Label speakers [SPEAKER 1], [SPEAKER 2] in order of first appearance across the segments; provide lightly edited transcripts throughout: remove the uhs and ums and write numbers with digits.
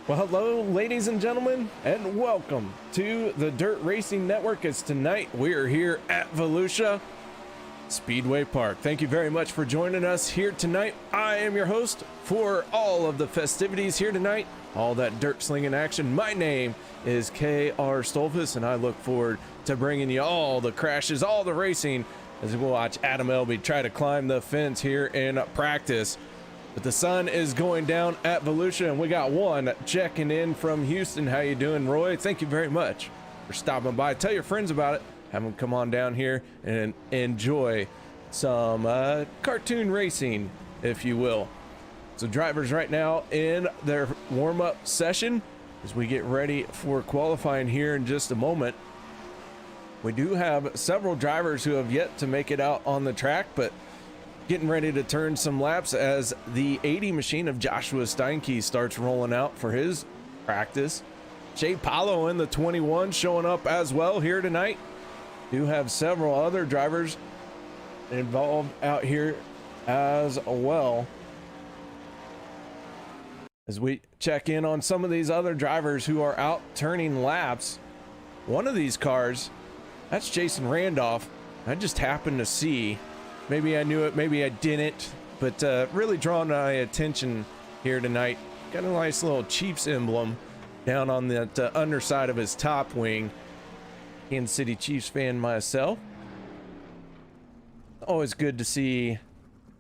[SPEAKER 1] Well, hello, ladies and gentlemen, and welcome to the Dirt Racing Network. As tonight we are here at Volusia Speedway Park. Thank you very much for joining us here tonight. I am your host for all of the festivities here tonight, all that dirt slinging action. My name is K.R. Stolfus, and I look forward to bringing you all the crashes, all the racing, as we watch Adam Elby try to climb the fence here in practice. But the sun is going down at Volusia, and we got one checking in from Houston. How you doing, Roy? Thank you very much for stopping by. Tell your friends about it. Have them come on down here and enjoy some cartoon racing, if you will. So drivers right now in their warm-up session as we get ready for qualifying here in just a moment. We do have several drivers who have yet to make it out on the track, but getting ready to turn some laps as the 80 machine of Joshua Steinke starts rolling out for his practice. Jay Paulo in the 21 showing up as well here tonight. Do have several other drivers involved out here as well. As we check in on some of these other drivers who are out turning laps, one of these cars, that's Jason Randolph. I just happened to see, maybe I knew it, maybe I didn't, but really drawing my attention here tonight. Got a nice little Chiefs emblem down on the underside of his top wing. Kansas City Chiefs fan myself. Always good to see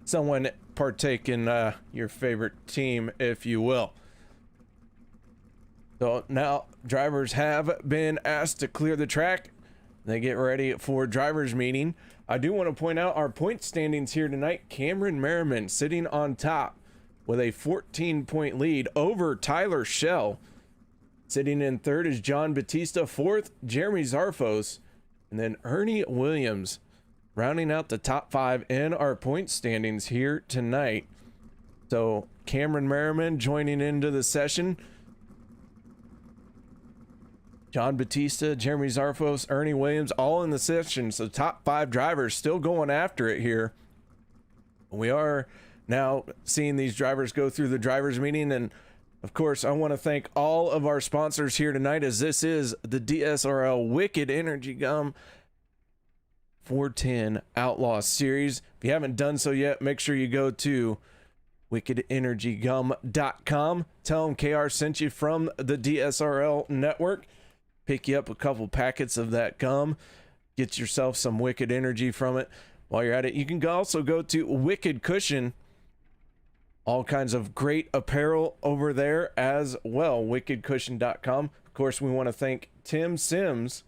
[SPEAKER 1] someone partake in your favorite team, if you will. So now drivers have been asked to clear the track. They get ready for drivers meeting. I do want to point out our point standings here tonight. Cameron Merriman sitting on top with a 14-point lead over Tyler Schell. Sitting in third is John Batista. Fourth, Jeremy Zarfos. And then Ernie Williams rounding out the top five in our point standings here tonight. So Cameron Merriman joining into the session. John Batista, Jeremy Zarfos, Ernie Williams, all in the session. So top five drivers still going after it here. We are now seeing these drivers go through the drivers meeting. And of course, I want to thank all of our sponsors here tonight, as this is the DSRL Wicked Energy Gum 410 Outlaw Series. If you haven't done so yet, make sure you go to wickedenergygum.com. Tell them KR sent you from the DSRL network. Pick you up a couple packets of that gum. Get yourself some Wicked Energy from it. While you're at it, you can also go to Wicked Cushion. All kinds of great apparel over there as well. wickedcushion.com. Of course, we want to thank Tim Sims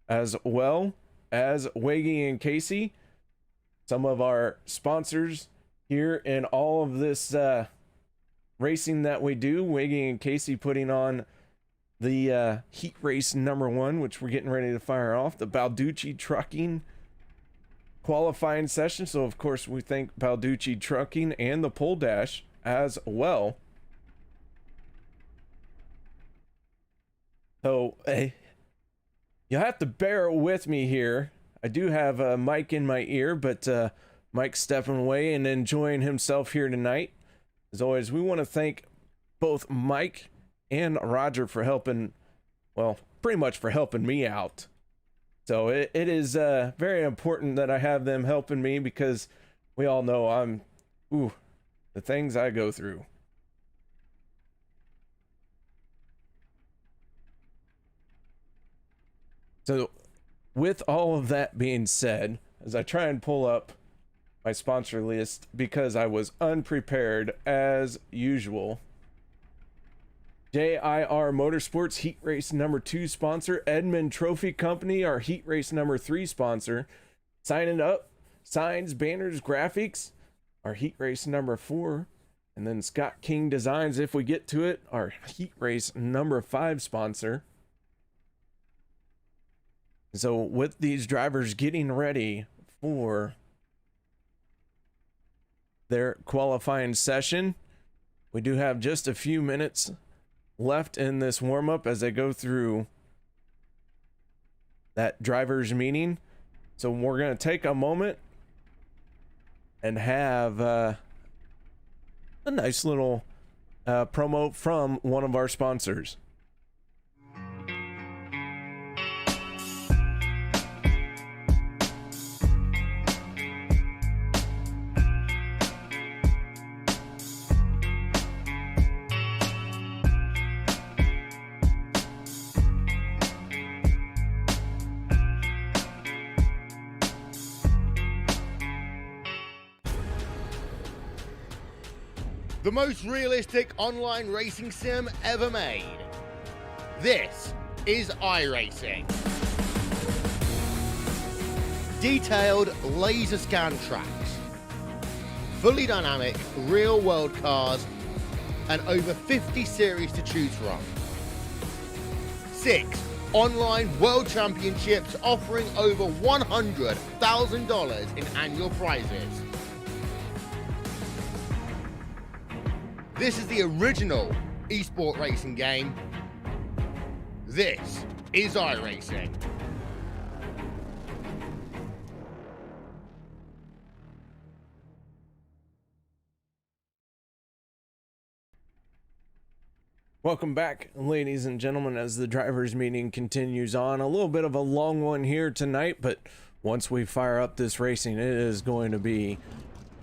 [SPEAKER 1] as well as Waggy and Casey, some of our sponsors here in all of this racing that we do. Waggy and Casey putting on the heat race number 1, which we're getting ready to fire off, the Balducci Trucking qualifying session. So of course we thank Balducci Trucking and the Pole Dash as well. So you'll have to bear with me here. I do have a mic in my ear, but Mike's stepping away and enjoying himself here tonight. As always, we want to thank both Mike and Roger for helping, well, pretty much for helping me out. So it is very important that I have them helping me, because we all know the things I go through. So with all of that being said, as I try and pull up my sponsor list, because I was unprepared as usual. JIR Motorsports, Heat Race number 2 sponsor. Edmund Trophy Company, our Heat Race number 3 sponsor. Signing up, signs, banners, graphics, our Heat Race number 4. And then Scott King Designs, if we get to it, our Heat Race number 5 sponsor. So with these drivers getting ready for their qualifying session, we do have just a few minutes left in this warm-up as they go through that drivers meeting. So we're going to take a moment and have a nice little promo from one of our sponsors.
[SPEAKER 2] The most realistic online racing sim ever made. This is iRacing. Detailed laser scan tracks, fully dynamic real world cars, and over 50 series to choose from. 6 online world championships offering over $100,000 in annual prizes. This is the original esport racing game. This is iRacing.
[SPEAKER 1] Welcome back, ladies and gentlemen, as the drivers' meeting continues on. A little bit of a long one here tonight, but once we fire up this racing, it is going to be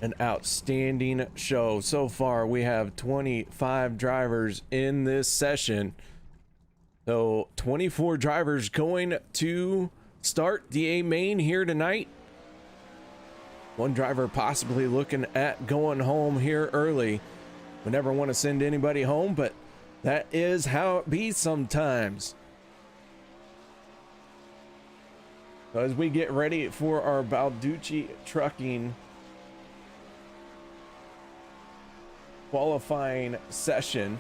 [SPEAKER 1] an outstanding show. So far, we have 25 drivers in this session. So 24 drivers going to start the A main here tonight. One driver possibly looking at going home here early. We never want to send anybody home, but that is how it be sometimes. So as we get ready for our Balducci Trucking qualifying session,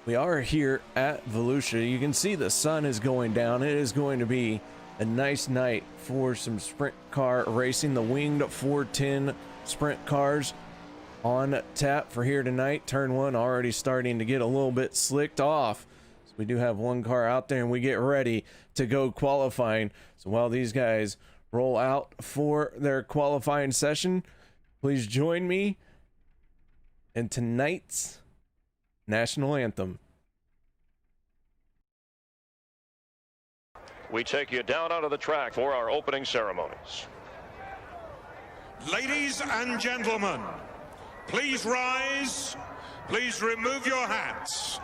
[SPEAKER 1] we are here at Volusia. You can see the sun is going down. It is going to be a nice night for some sprint car racing. The winged 410 sprint cars on tap for here tonight. Turn 1 already starting to get a little bit slicked off. So we do have one car out there and we get ready to go qualifying. So while these guys roll out for their qualifying session, please join me in tonight's national anthem.
[SPEAKER 3] We take you down onto the track for our opening ceremonies.
[SPEAKER 4] Ladies and gentlemen, please rise. Please remove your hats.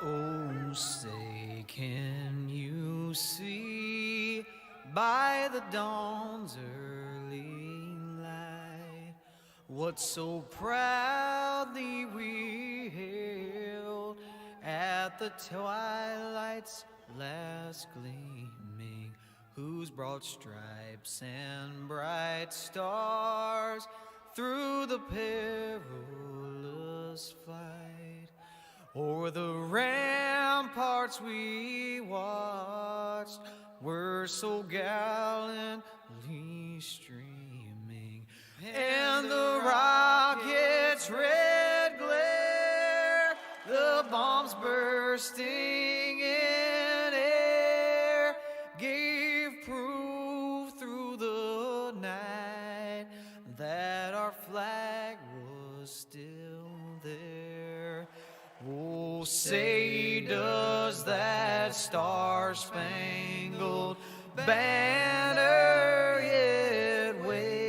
[SPEAKER 5] Oh, say, can you see by the dawn's early light what so proudly we hailed at the twilight's last gleaming, whose broad stripes and bright stars through the perilous flight o'er the ramparts we watched were so gallantly streaming, and the rocket's red glare, the bombs bursting in air, gave proof through the night that our flag was still there. Oh, say does that star-spangled banner yet wave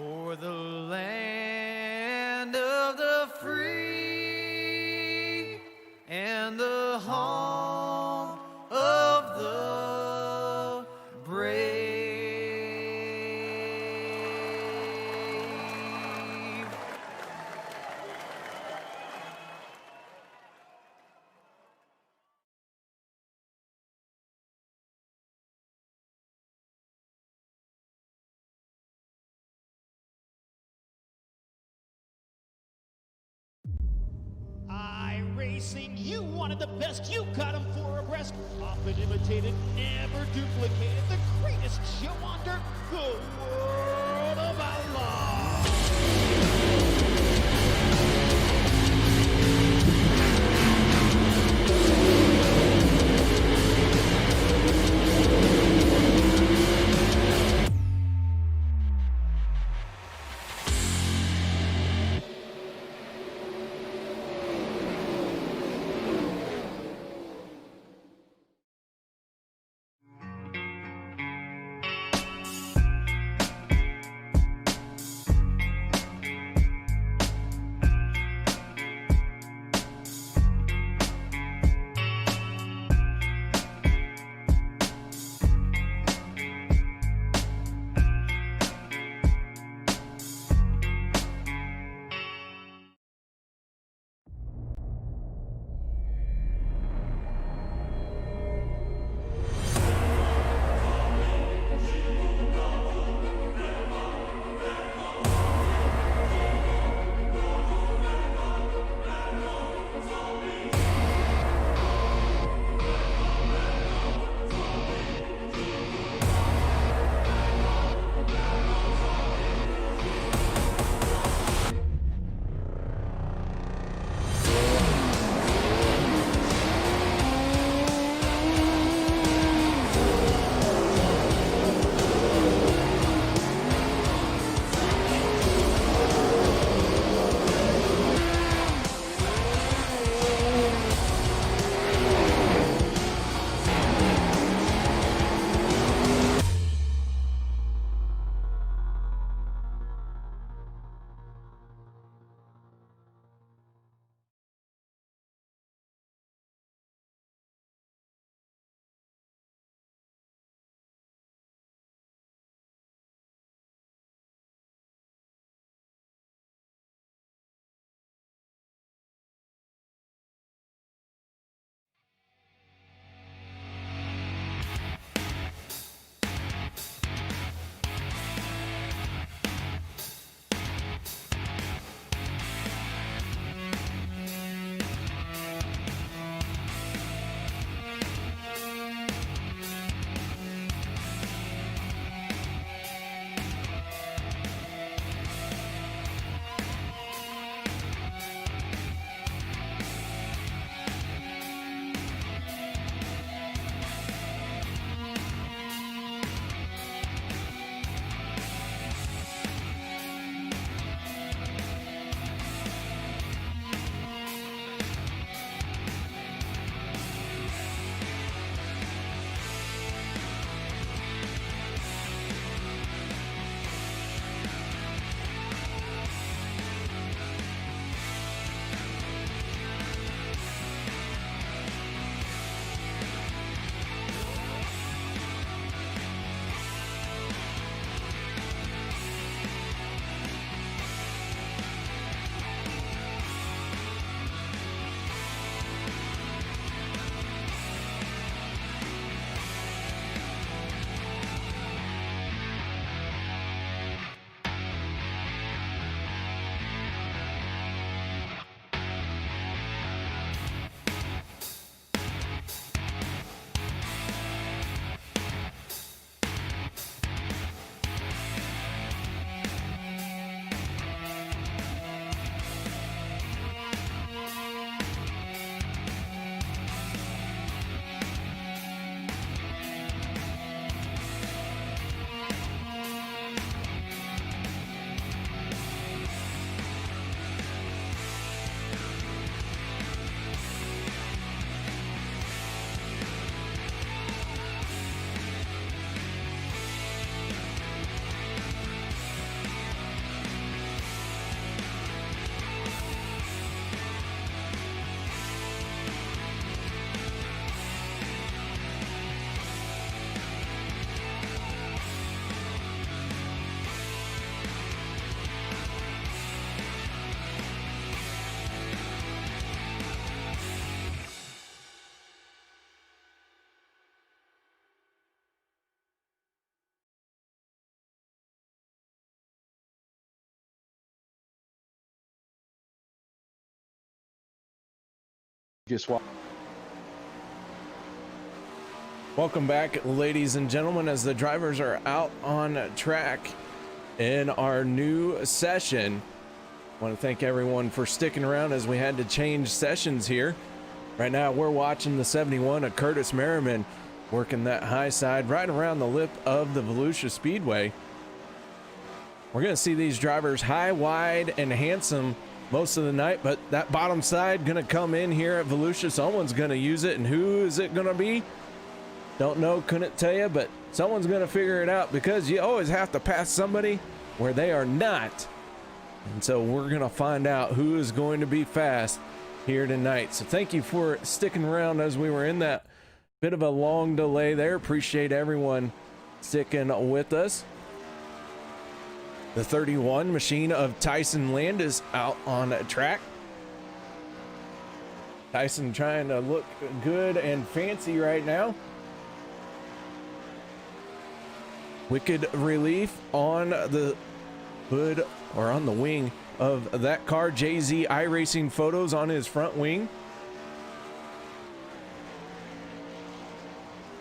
[SPEAKER 5] o'er the land of the free and the home of the brave?
[SPEAKER 6] iRacing, you wanted the best, you got them 4 abreast. Often imitated, never duplicated. The greatest show on dirt, the world of Outlaw.
[SPEAKER 7] Just walk.
[SPEAKER 1] Welcome back, ladies and gentlemen, as the drivers are out on track in our new session. I want to thank everyone for sticking around as we had to change sessions here. Right now we're watching the 71 of Curtis Merriman working that high side right around the lip of the Volusia Speedway. We're going to see these drivers high, wide, and handsome most of the night, but that bottom side going to come in here at Volusia. Someone's going to use it, and who is it going to be? Don't know, couldn't tell you, but someone's going to figure it out, because you always have to pass somebody where they are not. And so we're going to find out who is going to be fast here tonight. So thank you for sticking around as we were in that bit of a long delay there. Appreciate everyone sticking with us. The 31 machine of Tyson Landis out on track. Tyson trying to look good and fancy right now. Wicked relief on the hood, or on the wing of that car. JZ iRacing photos on his front wing.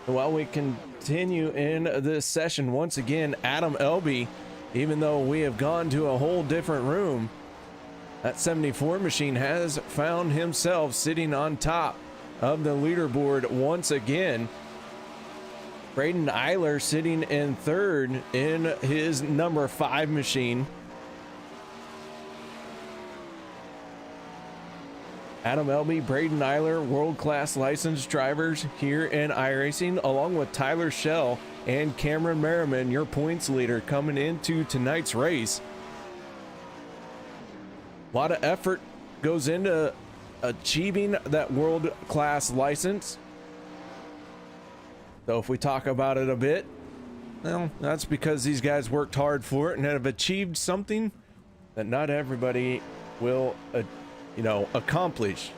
[SPEAKER 1] While we continue in this session, once again, Adam Elby, even though we have gone to a whole different room, that 74 machine has found himself sitting on top of the leaderboard once again. Braden Eiler sitting in third in his number 5 machine. Adam Elby, Braden Eiler, world-class licensed drivers here in iRacing, along with Tyler Schell and Cameron Merriman, your points leader, coming into tonight's race. A lot of effort goes into achieving that world-class license. So if we talk about it a bit, well, that's because these guys worked hard for it and have achieved something that not everybody will accomplish.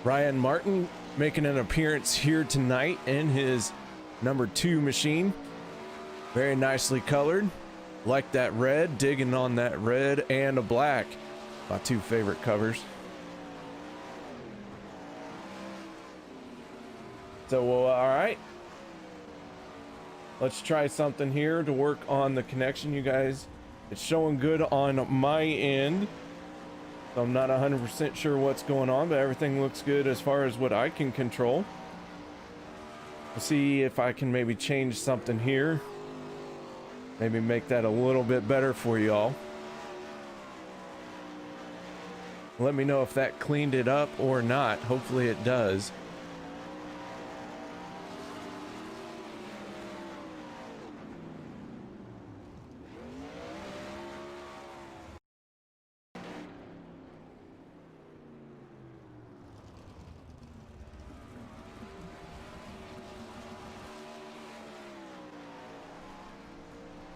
[SPEAKER 1] Ryan Martin making an appearance here tonight in his number 2 machine. Very nicely colored. Like that red, digging on that red and a black. My 2 favorite covers. So, all right. Let's try something here to work on the connection, you guys. It's showing good on my end. So I'm not 100% sure what's going on, but everything looks good as far as what I can control. We'll see if I can maybe change something here. Maybe make that a little bit better for y'all. Let me know if that cleaned it up or not. Hopefully it does.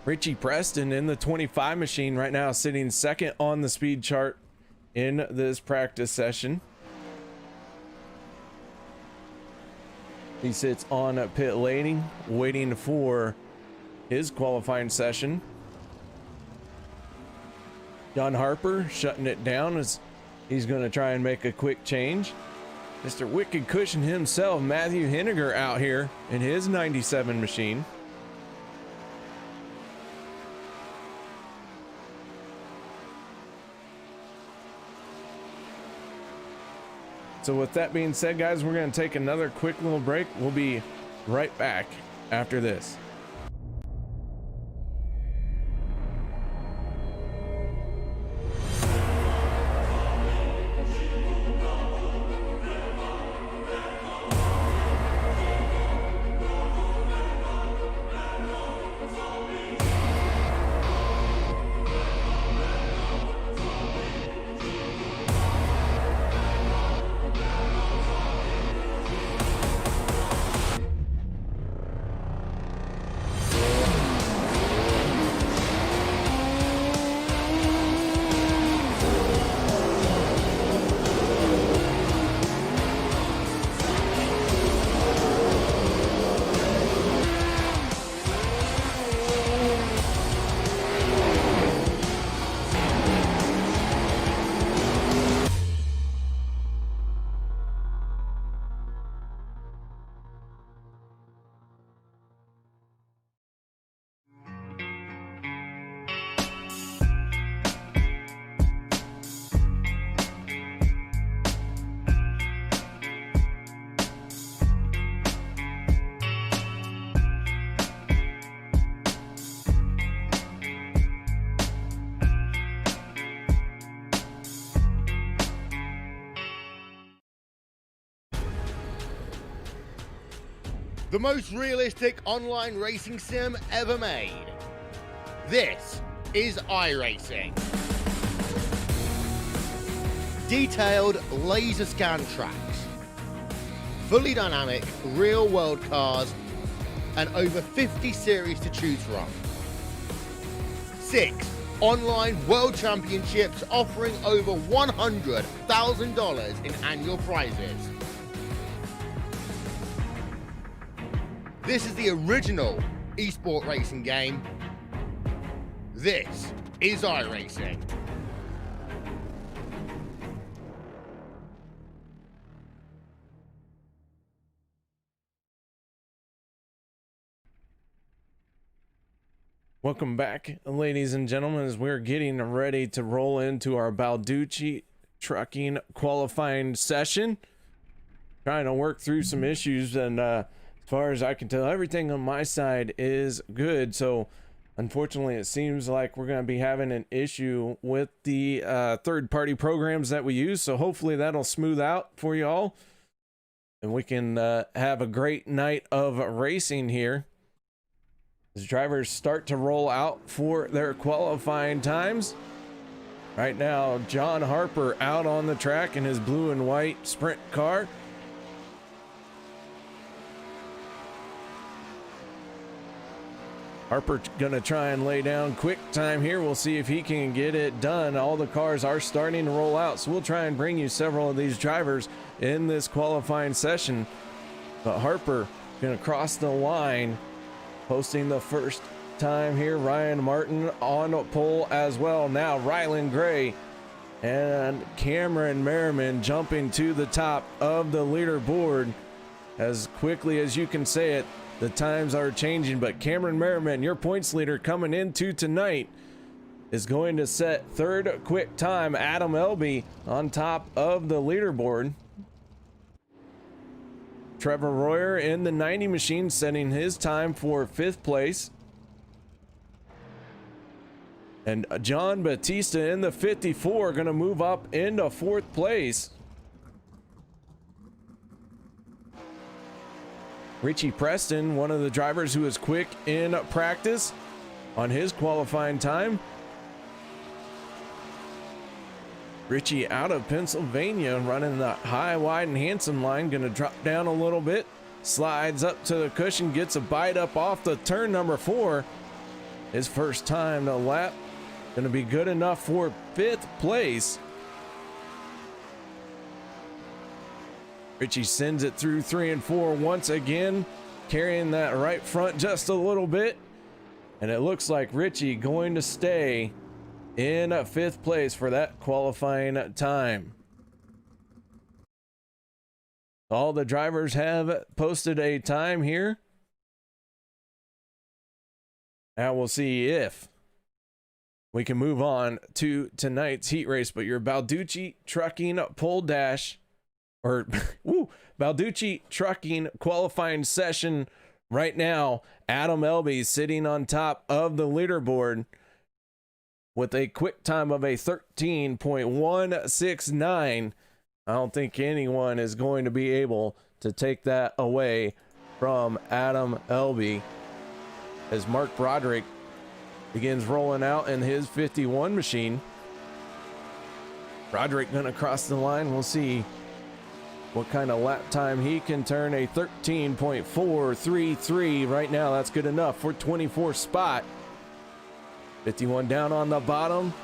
[SPEAKER 1] Richie Preston in the 25 machine right now, sitting second on the speed chart in this practice session. He sits on pit lane waiting for his qualifying session. John Harper shutting it down as he's going to try and make a quick change. Mr. Wicked Cushion himself, Matthew Henniger, out here in his 97 machine. So with that being said, guys, we're going to take another quick little break. We'll be right back after this.
[SPEAKER 2] The most realistic online racing sim ever made. This is iRacing. Detailed laser scan tracks, fully dynamic real world cars, and over 50 series to choose from. 6 online world championships offering over $100,000 in annual prizes. This is the original esport racing game. This is iRacing.
[SPEAKER 1] Welcome back, ladies and gentlemen, as we're getting ready to roll into our Balducci trucking qualifying session. Trying to work through some issues, and as far as I can tell, everything on my side is good. So unfortunately, it seems like we're going to be having an issue with the third-party programs that we use. So hopefully that'll smooth out for you all, and we can have a great night of racing here. As drivers start to roll out for their qualifying times. Right now, John Harper out on the track in his blue and white sprint car. Harper gonna try and lay down quick time here. We'll see if he can get it done. All the cars are starting to roll out, so we'll try and bring you several of these drivers in this qualifying session. But Harper gonna cross the line, posting the first time here. Ryan Martin on pole as well. Now Rylan Gray and Cameron Merriman jumping to the top of the leaderboard. As quickly as you can say it, the times are changing, but Cameron Merriman, your points leader coming into tonight, is going to set third quick time. Adam Elby on top of the leaderboard. Trevor Royer in the 90 machine setting his time for 5th place. And John Batista in the 54 going to move up into 4th place. Richie Preston, one of the drivers who is quick in practice, on his qualifying time. Richie out of Pennsylvania, running the high, wide, and handsome line. Going to drop down a little bit. Slides up to the cushion. Gets a bite up off the turn number 4. His first time to lap. Going to be good enough for 5th place. Richie sends it through 3 and 4 once again. Carrying that right front just a little bit. And it looks like Richie going to stay in 5th place for that qualifying time. All the drivers have posted a time here. Now we'll see if we can move on to tonight's heat race. But your Balducci trucking pole dash, or Balducci trucking qualifying session right now. Adam Elby sitting on top of the leaderboard with a quick time of a 13.169. I don't think anyone is going to be able to take that away from Adam Elby, as Mark Broderick begins rolling out in his 51 machine. Broderick gonna cross the line. We'll see what kind of lap time he can turn. A 13.433 right now. That's good enough for 24th spot. 51 down on the bottom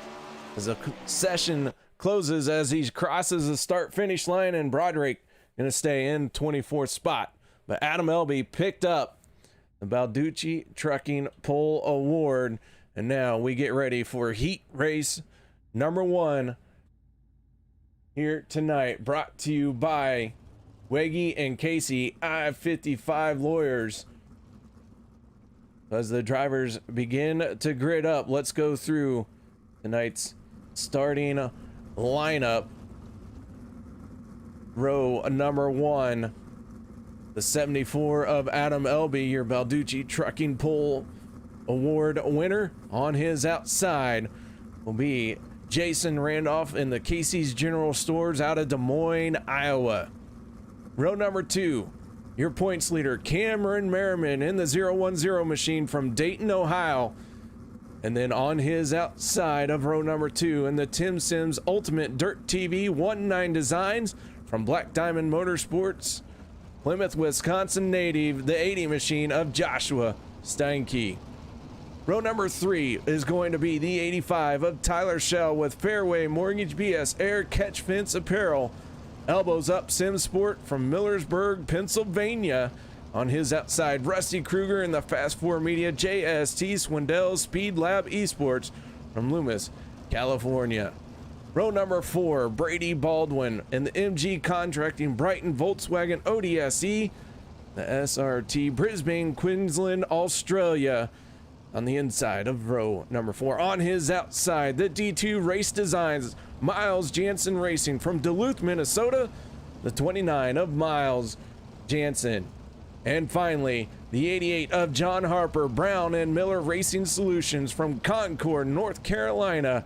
[SPEAKER 1] as the session closes, as he crosses the start finish line, and Broderick gonna stay in 24th spot. But Adam Elby picked up the Balducci Trucking Pole Award, and now we get ready for heat race number 1 here tonight, brought to you by Weggy and Casey I-55 Lawyers. As the drivers begin to grid up, let's go through tonight's starting lineup. Row number 1, the 74 of Adam Elby, your Balducci Trucking Pole Award winner. On his outside will be Jason Randolph in the Casey's General Stores out of Des Moines, Iowa. Row number 2, Your points leader, Cameron Merriman, in the 010 machine from Dayton, Ohio. And then on his outside of row number 2 in the Tim Sims Ultimate Dirt TV 19 Designs from Black Diamond Motorsports, Plymouth, Wisconsin native, the 80 machine of Joshua Steinke. Row number 3 is going to be the 85 of Tyler Schell with Fairway Mortgage BS Air Catch Fence Apparel. Elbows Up Sim Sport from Millersburg, Pennsylvania. On his outside, Rusty Kruger in the Fast 4 Media JST Swindell Speed Lab Esports from Loomis, California. Row number 4, Brady Baldwin in the MG Contracting Brighton Volkswagen ODSE, the SRT Brisbane, Queensland, Australia. On the inside of row number 4, on his outside, the D2 Race Designs, Miles Jansen Racing from Duluth, Minnesota, the 29 of Miles Jansen. And finally, the 88 of John Harper, Brown and Miller Racing Solutions from Concord, North Carolina.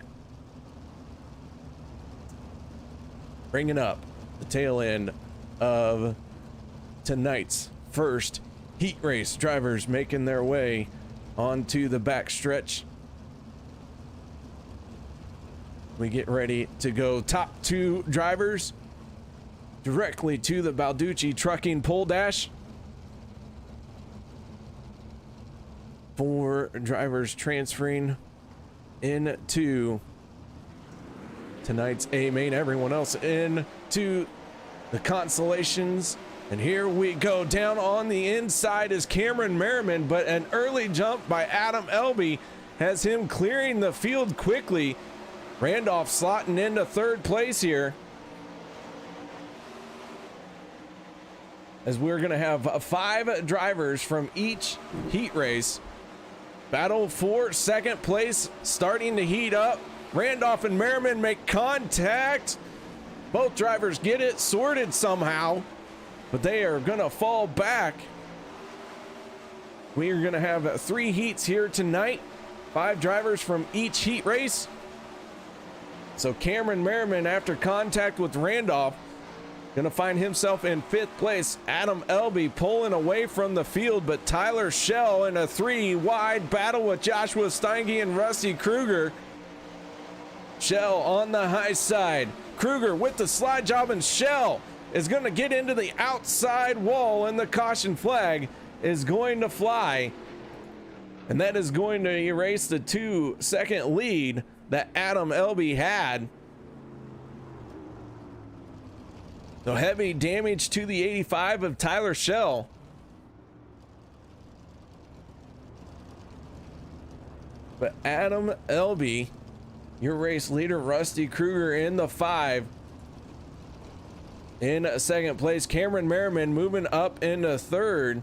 [SPEAKER 1] Bringing up the tail end of tonight's first heat race. Drivers making their way onto the back stretch. We get ready to go. Top 2 drivers directly to the Balducci Trucking pole dash. 4 drivers transferring into tonight's A main. Everyone else into the consolations. And here we go. Down on the inside is Cameron Merriman, but an early jump by Adam Elby has him clearing the field quickly. Randolph slotting into 3rd place here, as we're going to have 5 drivers from each heat race. Battle for 2nd place starting to heat up. Randolph and Merriman make contact. Both drivers get it sorted somehow, but they are going to fall back. We are going to have 3 heats here tonight. 5 drivers from each heat race. So Cameron Merriman, after contact with Randolph, going to find himself in 5th place. Adam Elby pulling away from the field, but Tyler Schell in a 3-wide battle with Joshua Steinke and Rusty Kruger. Schell on the high side. Kruger with the slide job, and Schell is going to get into the outside wall, and the caution flag is going to fly. And that is going to erase the 2-second lead that Adam Elby had. So heavy damage to the 85 of Tyler Schell. But Adam Elby, your race leader, Rusty Kruger in the 5. In 2nd place, Cameron Merriman moving up into 3rd.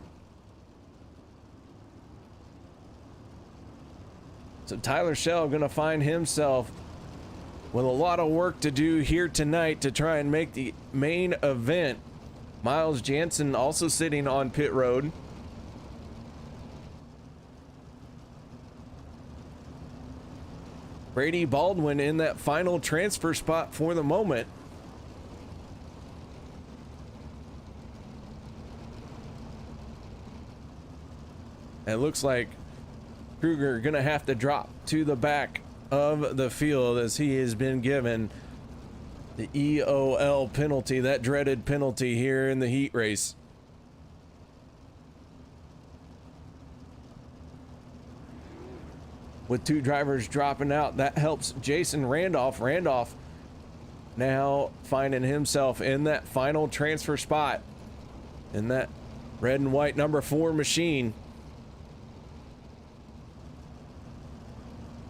[SPEAKER 1] So Tyler Schell going to find himself with a lot of work to do here tonight to try and make the main event. Miles Jansen also sitting on pit road. Brady Baldwin in that final transfer spot for the moment. It looks like Kruger gonna have to drop to the back of the field, as he has been given the EOL penalty, that dreaded penalty here in the heat race. With 2 drivers dropping out, that helps Jason Randolph. Randolph now finding himself in that final transfer spot in that red and white number 4 machine.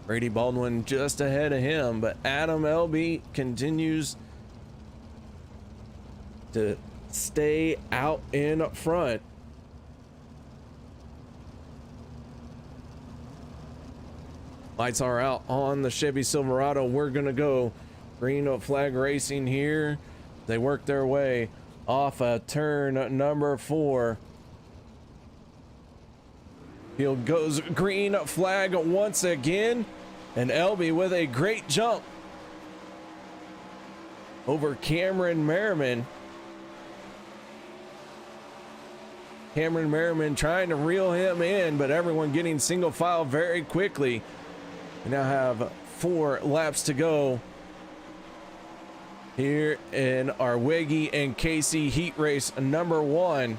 [SPEAKER 1] Brady Baldwin just ahead of him, but Adam Elby continues to stay out in front. Lights are out on the Chevy Silverado. We're gonna go green flag racing here. They work their way off a turn number 4. Field goes green flag once again, and Elby with a great jump over Cameron Merriman. Cameron Merriman trying to reel him in, but everyone getting single file very quickly. We now have 4 laps to go here in our Wiggy and Casey heat race number 1.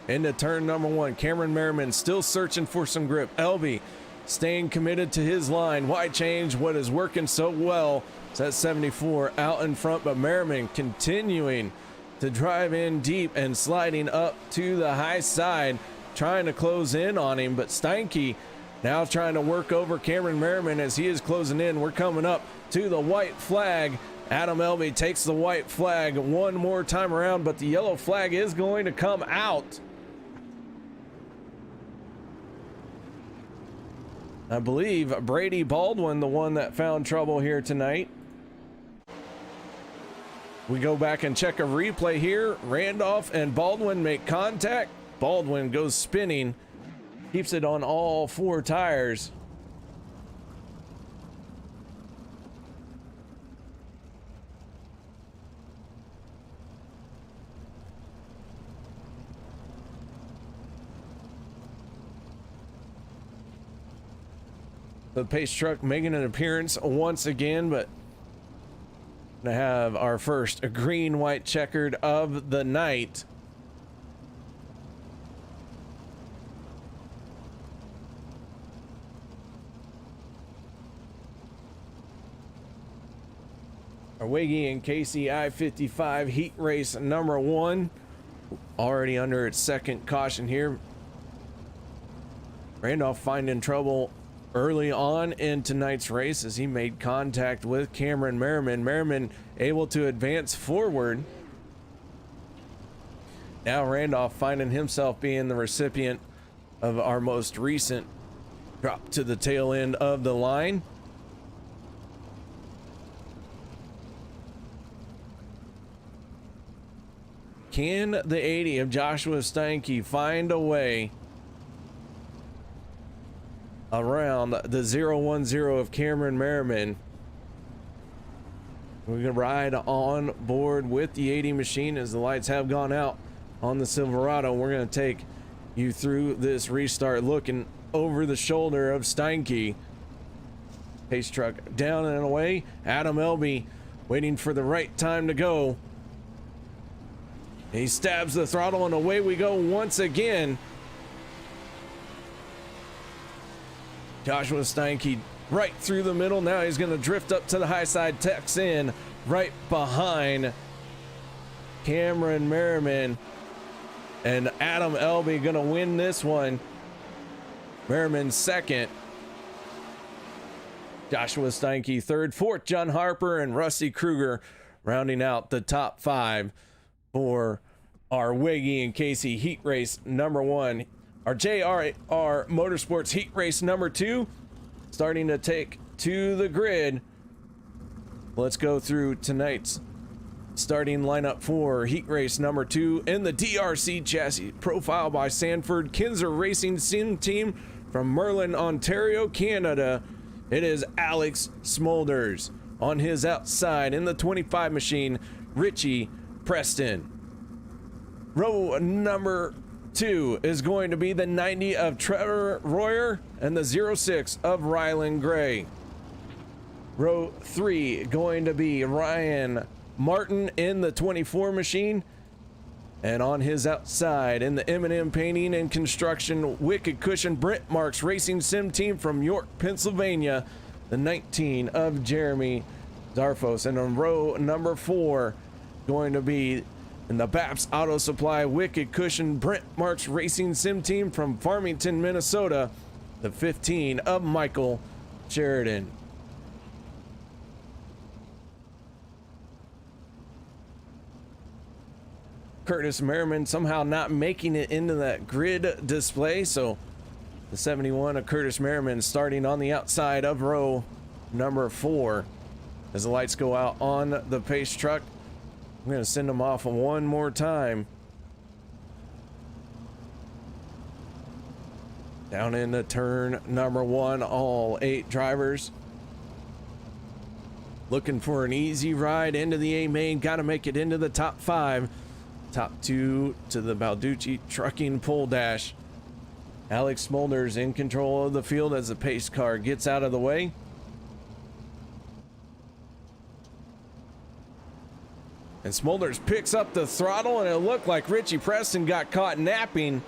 [SPEAKER 1] Into turn number 1. Cameron Merriman still searching for some grip. Elby staying committed to his line. Why change what is working so well? It's at 74 out in front, but Merriman continuing to drive in deep and sliding up to the high side, trying to close in on him. But Steinke now trying to work over Cameron Merriman as he is closing in. We're coming up to the white flag. Adam Elby takes the white flag one more time around, but the yellow flag is going to come out. I believe Brady Baldwin, the one that found trouble here tonight. We go back and check a replay here. Randolph and Baldwin make contact. Baldwin goes spinning, keeps it on all 4 tires. The pace truck making an appearance once again, but to have our first green-white checkered of the night. Our Wiggy and Casey I-55 heat race number 1, already under its 2nd caution here. Randolph finding trouble early on in tonight's race as he made contact with Cameron Merriman. Merriman able to advance forward. Now Randolph finding himself being the recipient of our most recent drop to the tail end of the line. Can the 80 of Joshua Steinke find a way around the 010 of Cameron Merriman? We're gonna ride on board with the 80 machine as the lights have gone out on the Silverado. We're gonna take you through this restart, looking over the shoulder of Steinke. Pace truck down and away. Adam Elby waiting for the right time to go. He stabs the throttle and away we go once again. Joshua Steinke right through the middle. Now he's going to drift up to the high side, tucks in right behind Cameron Merriman. And Adam Elby going to win this one. Merriman 2nd. Joshua Steinke 3rd. 4th, John Harper and Rusty Kruger rounding out the top 5 for our Wiggy and Casey heat race number 1. Our JRR Motorsports heat race number 2 starting to take to the grid. Let's go through tonight's starting lineup for heat race number 2 in the DRC chassis, profile by Sanford Kinzer Racing Sim Team from Merlin, Ontario, Canada. It is Alex Smolders. On his outside in the 25 machine, Richie Preston. Row number 2 is going to be the 90 of Trevor Royer and the 06 of Rylan Gray. Row 3 going to be Ryan Martin in the 24 machine, and on his outside in the M&M Painting and Construction Wicked Cushion Brent Marks Racing Sim Team from York, Pennsylvania, the 19 of Jeremy Zarfos. And on row number 4 going to be in the Baps Auto Supply Wicked Cushion Brent Marks Racing Sim Team from Farmington, Minnesota, the 15 of Michael Sheridan. Curtis Merriman somehow not making it into that grid display, so the 71 of Curtis Merriman starting on the outside of row number 4 as the lights go out on the pace truck. I'm going to send them off one more time. Down into turn number 1, all 8 drivers looking for an easy ride into the A main. Got to make it into the top 5. Top 2 to the Balducci Trucking pole dash. Alex Smulders in control of the field as the pace car gets out of the way. And Smulders picks up the throttle, and it looked like Richie Preston got caught napping.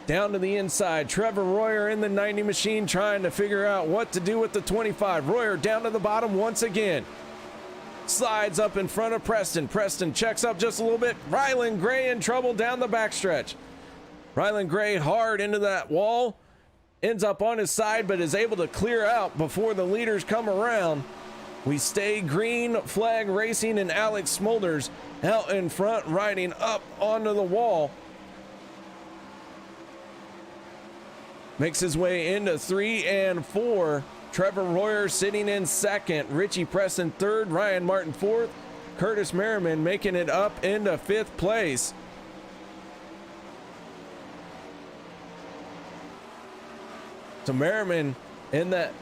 [SPEAKER 1] Down to the inside, Trevor Royer in the 90 machine trying to figure out what to do with the 25. Royer down to the bottom once again. Slides up in front of Preston. Preston checks up just a little bit. Rylan Gray in trouble down the backstretch. Rylan Gray hard into that wall. Ends up on his side, but is able to clear out before the leaders come around. We stay green flag racing, and Alex Smulders out in front riding up onto the wall. Makes his way into 3 and 4. Trevor Royer sitting in second. Richie Preston third. Ryan Martin fourth. Curtis Merriman making it up into 5th place. So Merriman in that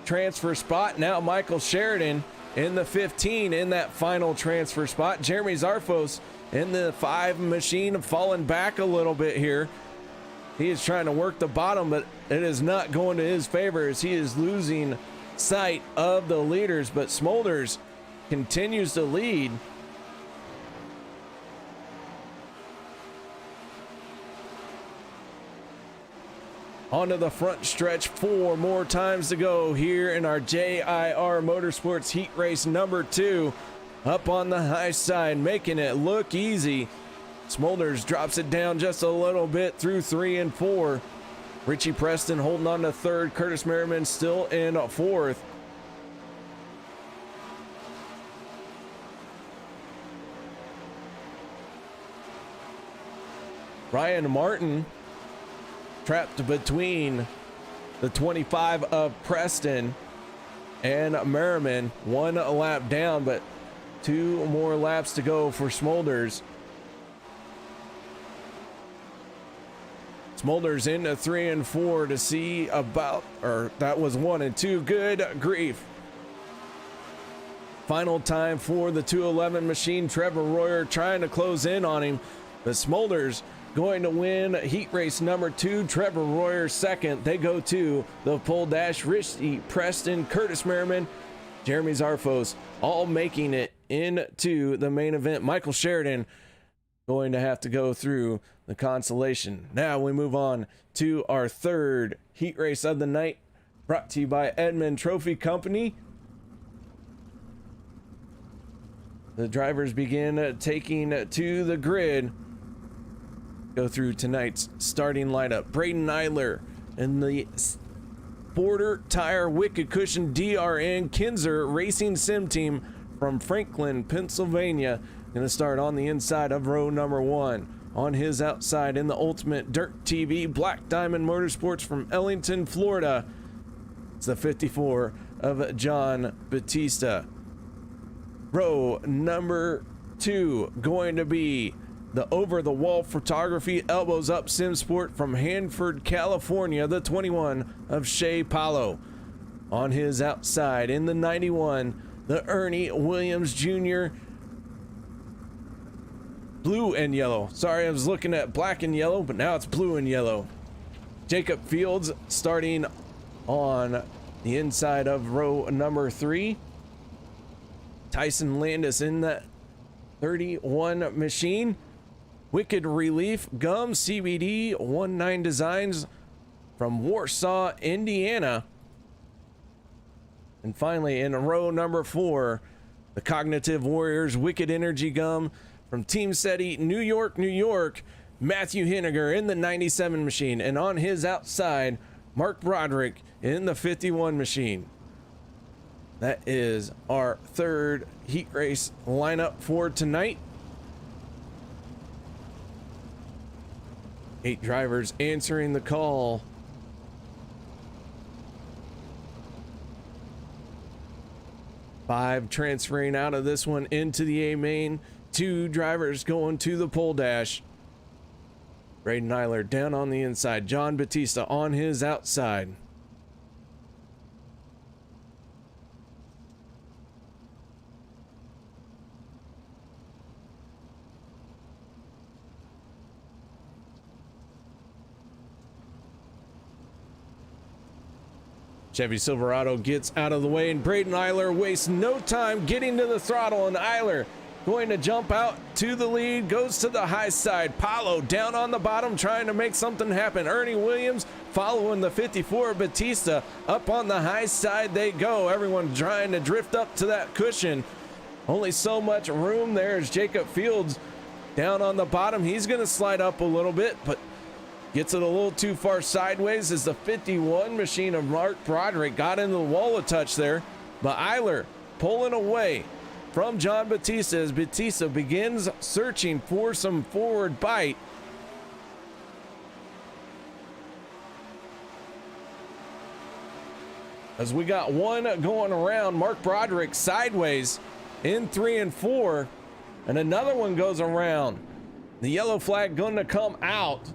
[SPEAKER 1] transfer spot. Now Michael Sheridan in the 15 in that final transfer spot. Jeremy Zarfos in the 5 machine, falling back a little bit here. He is trying to work the bottom, but it is not going to his favor as he is losing sight of the leaders. But Smulders continues to lead. Onto the front stretch, 4 more times to go here in our JIR Motorsports Heat Race number 2. Up on the high side, making it look easy. Smulders drops it down just a little bit through 3 and 4. Richie Preston holding on to 3rd. Curtis Merriman still in 4th. Ryan Martin trapped between the 25 of Preston and Merriman. 1 lap down, but 2 more laps to go for Smulders. Smulders into 3 and 4 to see about, or that was 1 and 2. Good grief. Final time for the 211 machine. Trevor Royer trying to close in on him. The Smulders going to win heat race number 2. Trevor Royer second. They go to the pole dash. Richie Preston, Curtis Merriman, Jeremy Zarfos all making it into the main event. Michael Sheridan going to have to go through the consolation. Now we move on to our 3rd heat race of the night, brought to you by Edmund Trophy Company. The drivers begin taking to the grid. Go through tonight's starting lineup. Braden Eiler in the Border Tire Wicked Cushion DRN Kinzer Racing Sim Team from Franklin, Pennsylvania. Going to start on the inside of row number 1. On his outside in the Ultimate Dirt TV, Black Diamond Motorsports from Ellington, Florida. It's the 54 of John Batista. Row number 2 going to be the Over the Wall Photography Elbows Up Sim Sport from Hanford, California, the 21 of Shea Paulo. On his outside in the 91, the Ernie Williams Jr. Blue and yellow. Sorry, I was looking at black and yellow, but now it's blue and yellow. Jacob Fields starting on the inside of row number 3. Tyson Landis in that 31 machine. Wicked Relief Gum CBD 19 Designs from Warsaw, Indiana. And finally, in row number 4, the Cognitive Warriors Wicked Energy Gum from Team SETI, New York, New York, Matthew Henniger in the 97 machine. And on his outside, Mark Broderick in the 51 machine. That is our 3rd heat race lineup for tonight. 8 drivers answering the call. 5 transferring out of this one into the A main. 2 drivers going to the pole dash. Braden Eiler down on the inside. John Batista on his outside. Chevy Silverado gets out of the way, and Braden Eiler wastes no time getting to the throttle, and Eiler going to jump out to the lead, goes to the high side. Paulo down on the bottom trying to make something happen. Ernie Williams following the 54. Batista up on the high side they go. Everyone trying to drift up to that cushion. Only so much room there as Jacob Fields down on the bottom. He's going to slide up a little bit, but gets it a little too far sideways as the 51 machine of Mark Broderick got into the wall a touch there. But Eiler pulling away from John Batista as Batista begins searching for some forward bite. As we got one going around, Mark Broderick sideways in 3 and 4, and another one goes around. The yellow flag going to come out.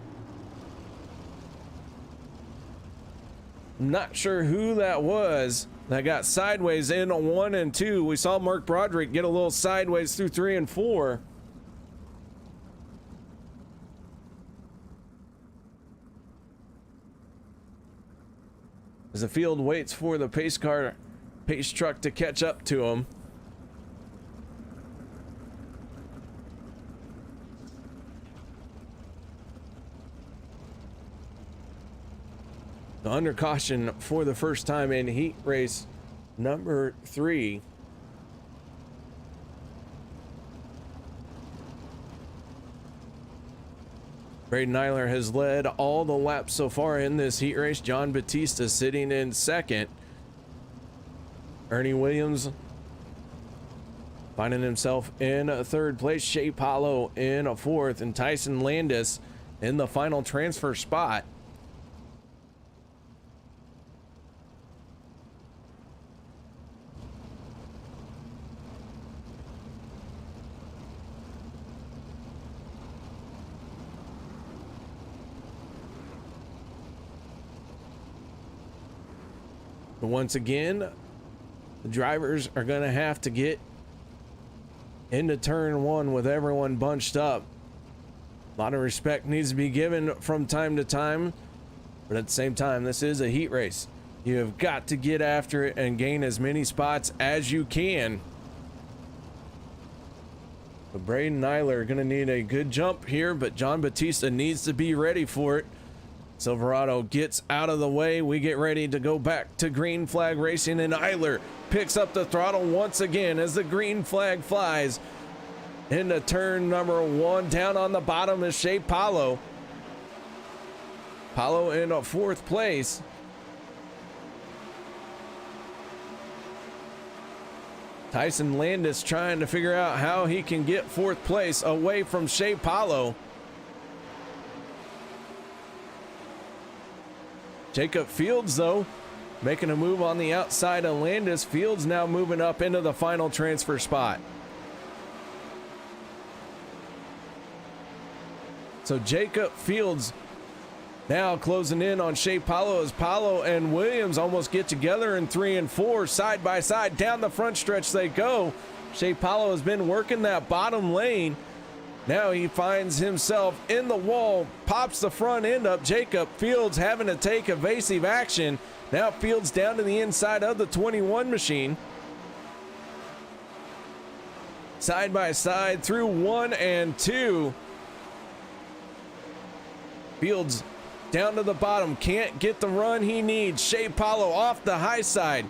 [SPEAKER 1] I'm not sure who that was that got sideways in 1 and 2. We saw Mark Broderick get a little sideways through 3 and 4. As the field waits for the pace truck to catch up to him. Under caution for the first time in heat race number 3. Braden Eiler has led all the laps so far in this heat race. John Batista sitting in second. Ernie Williams finding himself in third place. Shea Paulo in fourth, and Tyson Landis in the final transfer spot. But once again, the drivers are going to have to get into turn 1 with everyone bunched up. A lot of respect needs to be given from time to time, but at the same time, this is a heat race. You have got to get after it and gain as many spots as you can. But Braden Eiler are going to need a good jump here, but John Batista needs to be ready for it. Silverado gets out of the way. We get ready to go back to green flag racing, and Eiler picks up the throttle once again as the green flag flies into turn number 1. Down on the bottom is Shea Paulo. Paulo in a 4th place. Tyson Landis trying to figure out how he can get 4th place away from Shea Paulo. Jacob Fields, though, making a move on the outside of Landis. Fields now moving up into the final transfer spot. So Jacob Fields now closing in on Shea Paulo as Paulo and Williams almost get together in 3 and 4, side by side. Down the front stretch they go. Shea Paulo has been working that bottom lane. Now he finds himself in the wall, pops the front end up. Jacob Fields having to take evasive action. Now Fields down to the inside of the 21 machine. Side by side through 1 and 2. Fields down to the bottom, can't get the run he needs. Shea Paulo off the high side.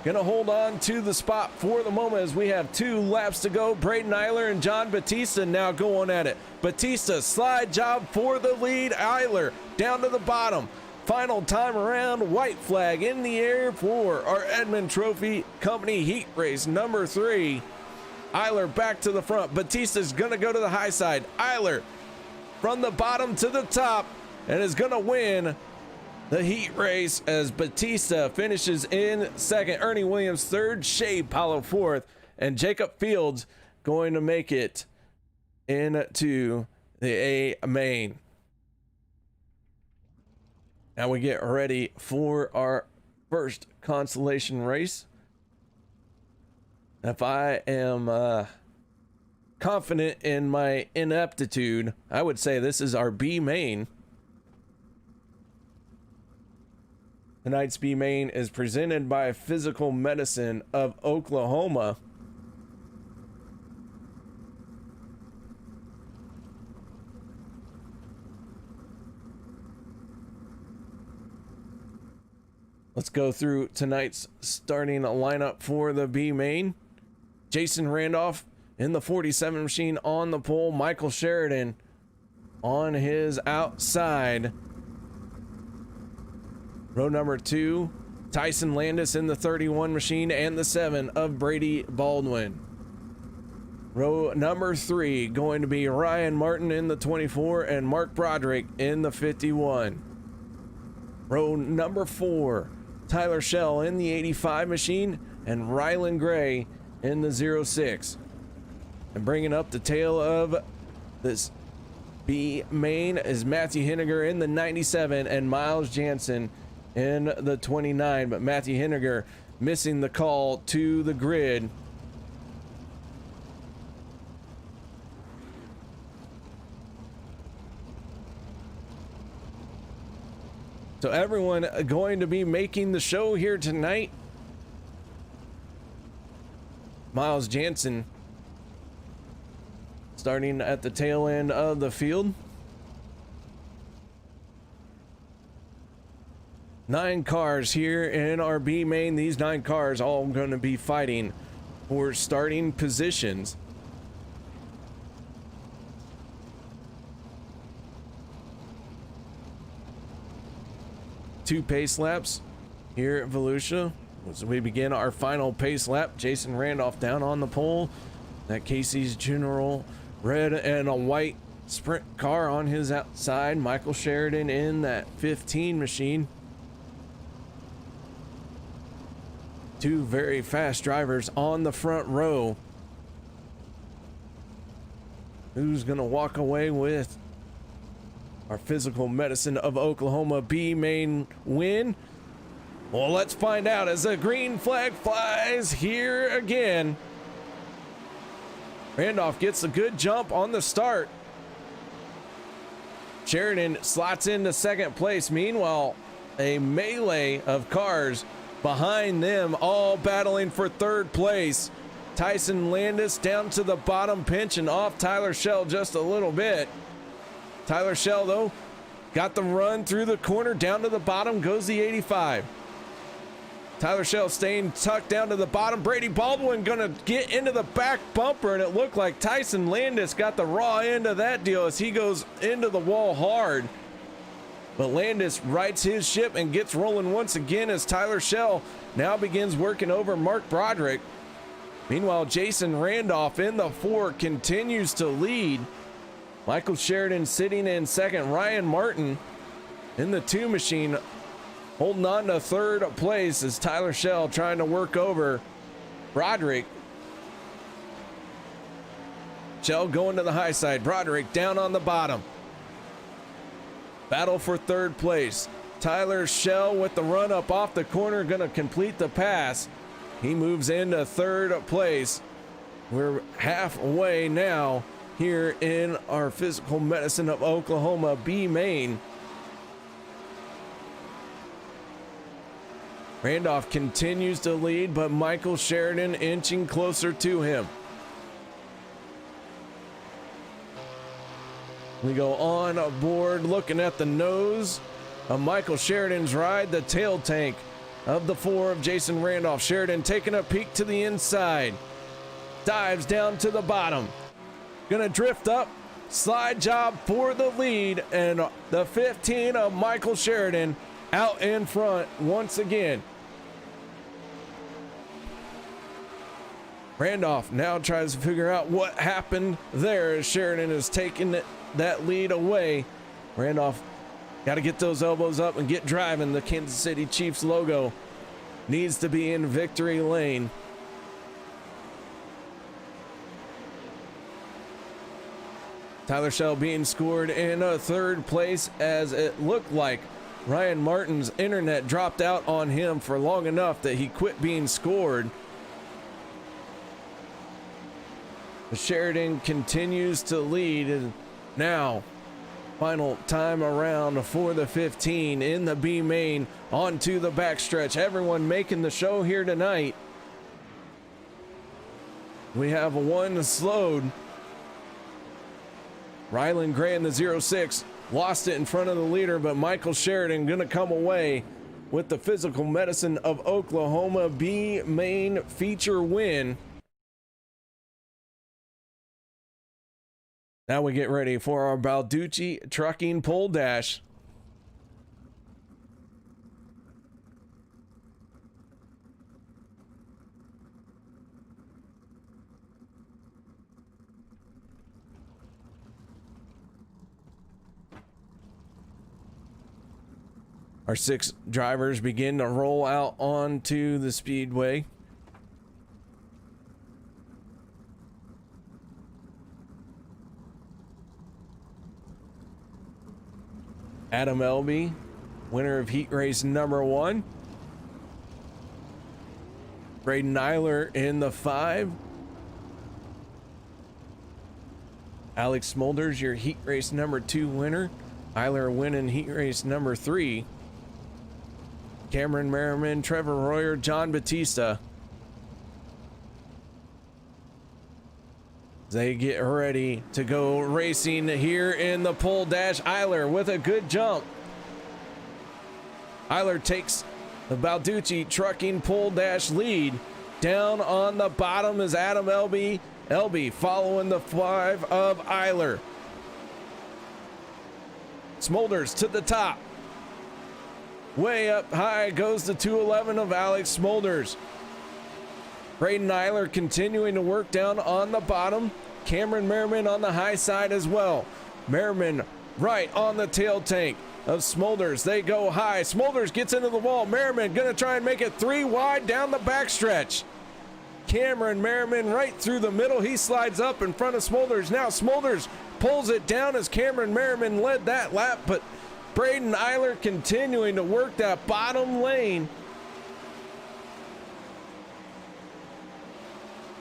[SPEAKER 1] Gonna hold on to the spot for the moment as we have 2 laps to go. Braden Eiler and John Batista now going at it. Batista slide job for the lead. Eiler down to the bottom. Final time around, white flag in the air for our Edmund Trophy Company heat race number 3. Eiler back to the front. Batista's gonna go to the high side. Eiler from the bottom to the top and is gonna win the heat race as Batista finishes in second. Ernie Williams third, Shea Paulo 4th, and Jacob Fields going to make it into the A main. Now we get ready for our first consolation race. If I am confident in my ineptitude, I would say this is our B main. Tonight's B main is presented by Physical Medicine of Oklahoma. Let's go through tonight's starting lineup for the B main. Jason Randolph in the 47 machine on the pole. Michael Sheridan on his outside. Row number 2, Tyson Landis in the 31 machine and the 7 of Brady Baldwin. Row number 3 going to be Ryan Martin in the 24 and Mark Broderick in the 51. Row number 4, Tyler Schell in the 85 machine and Rylan Gray in the 06. And bringing up the tail of this B main is Matthew Henniger in the 97 and Miles Jansen in the 29, but Matthew Henniger missing the call to the grid. So everyone going to be making the show here tonight. Miles Jansen starting at the tail end of the field. 9 cars here in our B main. These 9 cars all going to be fighting for starting positions. Two pace laps here at Volusia as we begin our final pace lap. Jason Randolph down on the pole. That Casey's General red and a white sprint car on his outside. Michael Sheridan in that 15 machine. Two very fast drivers on the front row. Who's gonna walk away with our Physical Medicine of Oklahoma B main win? Well, let's find out as the green flag flies here again. Randolph gets a good jump on the start. Sheridan slots into second place. Meanwhile, a melee of cars behind them, all battling for third place. Tyson Landis down to the bottom, pinching off Tyler Schell just a little bit. Tyler Schell, though, got the run through the corner. Down to the bottom goes the 85. Tyler Schell staying tucked down to the bottom. Brady Baldwin gonna get into the back bumper, and it looked like Tyson Landis got the raw end of that deal as he goes into the wall hard. But Landis rights his ship and gets rolling once again as Tyler Schell now begins working over Mark Broderick. Meanwhile, Jason Randolph in the 4 continues to lead. Michael Sheridan sitting in second. Ryan Martin in the 2 machine holding on to third place as Tyler Schell trying to work over Broderick. Schell going to the high side. Broderick down on the bottom. Battle for third place. Tyler Schell with the run up off the corner, gonna complete the pass. He moves into third place. We're halfway now here in our Physical Medicine of Oklahoma B main. Randolph continues to lead, but Michael Sheridan inching closer to him. We go on aboard looking at the nose of Michael Sheridan's ride, the tail tank of the 4 of Jason Randolph. Sheridan taking a peek to the inside. Dives down to the bottom. Gonna drift up. Slide job for the lead. And the 15 of Michael Sheridan out in front once again. Randolph now tries to figure out what happened there as Sheridan is taking that lead away. Randolph got to get those elbows up and get driving. The Kansas City Chiefs logo needs to be in victory lane. Tyler Schell being scored in a third place as it looked like Ryan Martin's internet dropped out on him for long enough that he quit being scored. Sheridan continues to lead, and now Final time around for the 15 in the B main onto the backstretch. Everyone making the show here tonight. We have one slowed. Rylan Gray in the 06 lost it in front of the leader, but Michael Sheridan going to come away with the Physical Medicine of Oklahoma B main feature win. Now we get ready for our Balducci Trucking Pole Dash. Our 6 drivers begin to roll out onto the speedway. Adam Elby, winner of heat race number 1. Braden Nyler in the 5. Alex Smulders, your heat race number 2 winner. Nyler winning heat race number 3. Cameron Merriman, Trevor Royer, John Batista. They get ready to go racing here in the pole dash. Eiler with a good jump. Eiler takes the Balducci Trucking Pole Dash lead. Down on the bottom is Adam Elby. Elby following the 5 of Eiler. Smulders to the top. Way up high goes the 211 of Alex Smulders. Braden Eiler continuing to work down on the bottom. Cameron Merriman on the high side as well. Merriman right on the tail tank of Smulders. They go high. Smulders gets into the wall. Merriman gonna try and make it 3 wide down the backstretch. Cameron Merriman right through the middle. He slides up in front of Smulders. Now Smulders pulls it down as Cameron Merriman led that lap, but Braden Eiler continuing to work that bottom lane.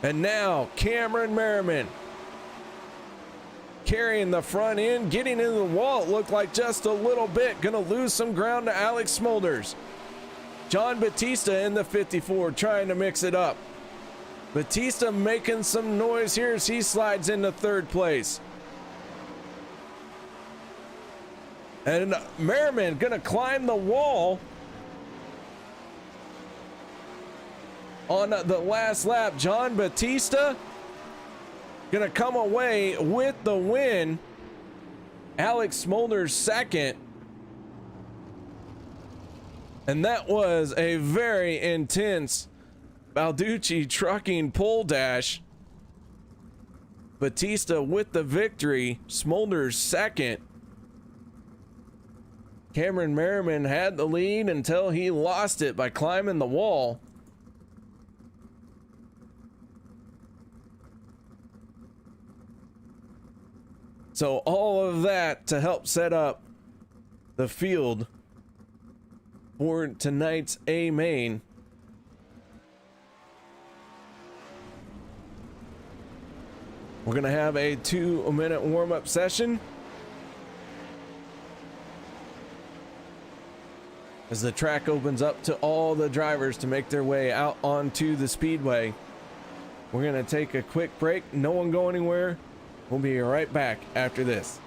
[SPEAKER 1] And now Cameron Merriman carrying the front end, getting into the wall. It looked like just a little bit. Gonna lose some ground to Alex Smulders. John Batista in the 54 trying to mix it up. Batista making some noise here as he slides into 3rd place. And Merriman gonna climb the wall on the last lap. John Batista gonna come away with the win. Alex Smulders 2nd. And that was a very intense Balducci Trucking Pole Dash. Batista with the victory. Smulders 2nd. Cameron Merriman had the lead until he lost it by climbing the wall. So all of that to help set up the field for tonight's A main. We're gonna have a 2-minute warm-up session as the track opens up to all the drivers to make their way out onto the speedway. We're gonna take a quick break. No one go anywhere. We'll be right back after this.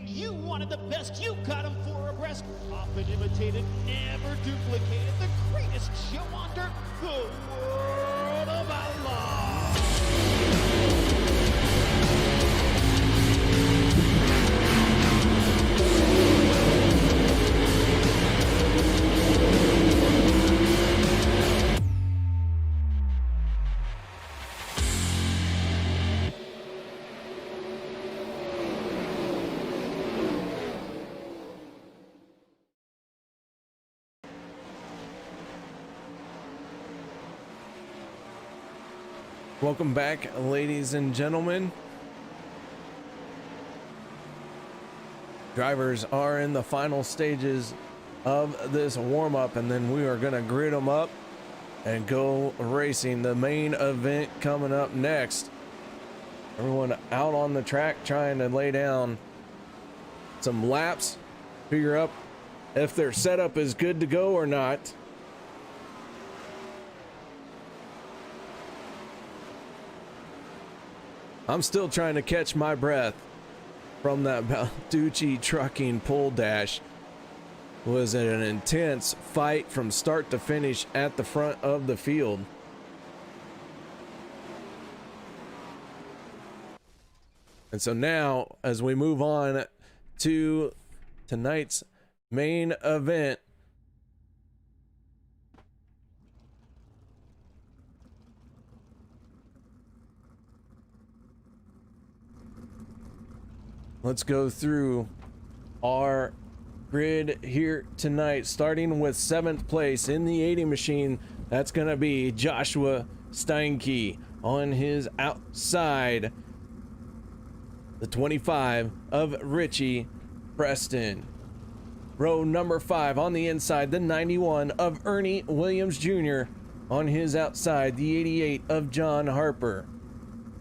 [SPEAKER 6] You wanted the best, you got him 4 abreast. Often imitated, never duplicated. The greatest show on dirt, the world of Outlaw.
[SPEAKER 1] Welcome back, ladies and gentlemen. Drivers are in the final stages of this warm-up, and then we are going to grid them up and go racing. The main event coming up next. Everyone out on the track trying to lay down some laps, figure up if their setup is good to go or not. I'm still trying to catch my breath from that Balducci trucking pole dash. Was an intense fight from start to finish at the front of the field. And so now, as we move on to tonight's main event, let's go through our grid here tonight, starting with 7th place in the 80 machine. That's going to be Joshua Steinke. On his outside, the 25 of Richie Preston. Row number 5 on the inside, the 91 of Ernie Williams Jr. On his outside, the 88 of John Harper.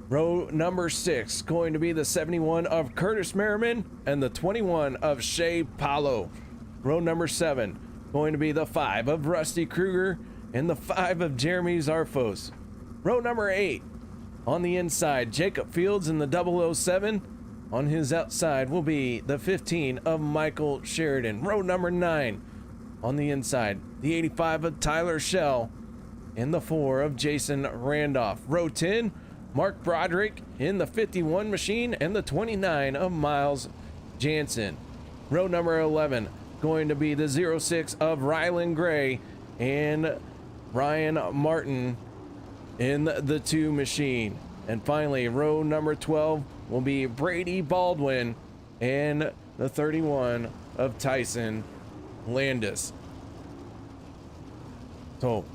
[SPEAKER 1] Row number 6 going to be the 71 of Curtis Merriman and the 21 of Shea Paulo. Row number 7 going to be the 5 of Rusty Kruger and the 5 of Jeremy Zarfos. Row number 8 on the inside, Jacob Fields in the 007. On his outside will be the 15 of Michael Sheridan. Row number 9 on the inside, the 85 of Tyler Shell and the 4 of Jason Randolph. Row 10, Mark Broderick in the 51 machine and the 29 of Miles Jansen. Row number 11 going to be the 06 of Rylan Gray and Ryan Martin in the 2 machine. And finally, row number 12 will be Brady Baldwin and the 31 of Tyson Landis. So,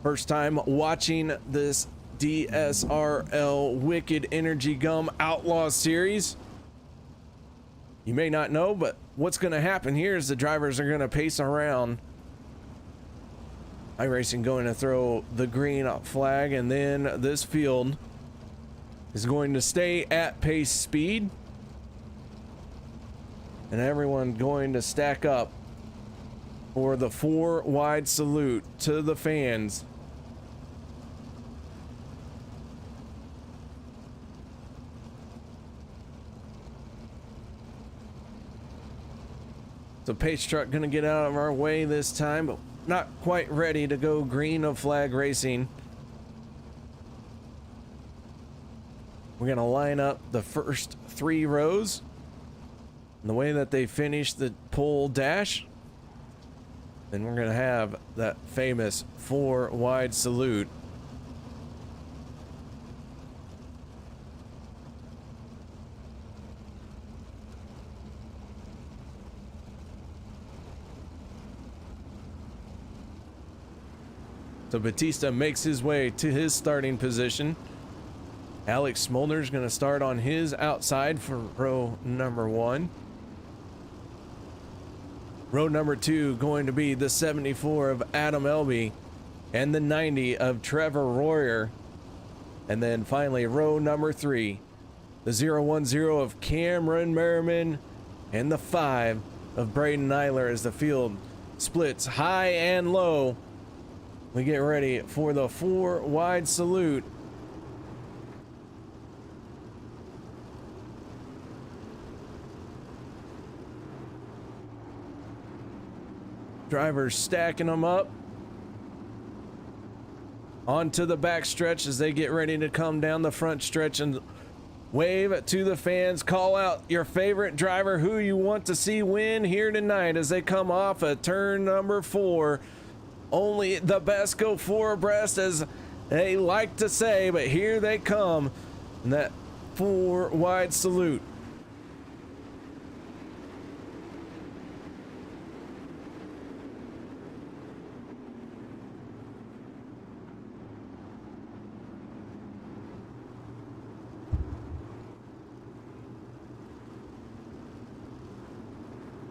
[SPEAKER 1] first time watching this DSRL Wicked Energy Gum Outlaw series. You may not know, but what's going to happen here is the drivers are going to pace around. iRacing going to throw the green flag, and then this field is going to stay at pace speed, and everyone going to stack up for the 4 wide salute to the fans. So pace truck gonna get out of our way this time, but not quite ready to go green of flag racing. We're gonna line up the first 3 rows and the way that they finish the pole dash. Then we're gonna have that famous 4 wide salute. So Batista makes his way to his starting position. Alex Smolder's going to start on his outside for row number 1. Row number 2 going to be the 74 of Adam Elby and the 90 of Trevor Royer. And then finally, row number 3, the 010 of Cameron Merriman and the 5 of Braden Nyler as the field splits high and low. We get ready for the 4 wide salute. Drivers stacking them up onto the back stretch as they get ready to come down the front stretch and wave to the fans. Call out your favorite driver who you want to see win here tonight as they come off of turn number 4. Only the best go 4 abreast, as they like to say, but here they come in that 4 wide salute.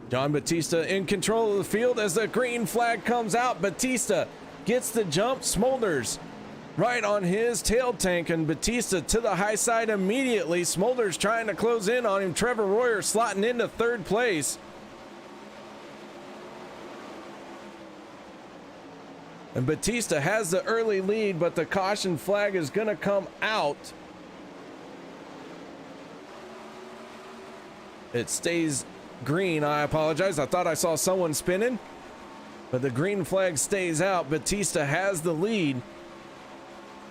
[SPEAKER 1] John Batista in control of the field as the green flag comes out. Batista gets the jump. Smolders right on his tail tank, and Batista to the high side immediately. Smolders trying to close in on him. Trevor Royer slotting into third place. And Batista has the early lead, but the caution flag is going to come out. It stays green. I apologize. I thought I saw someone spinning, but the green flag stays out. Batista has the lead.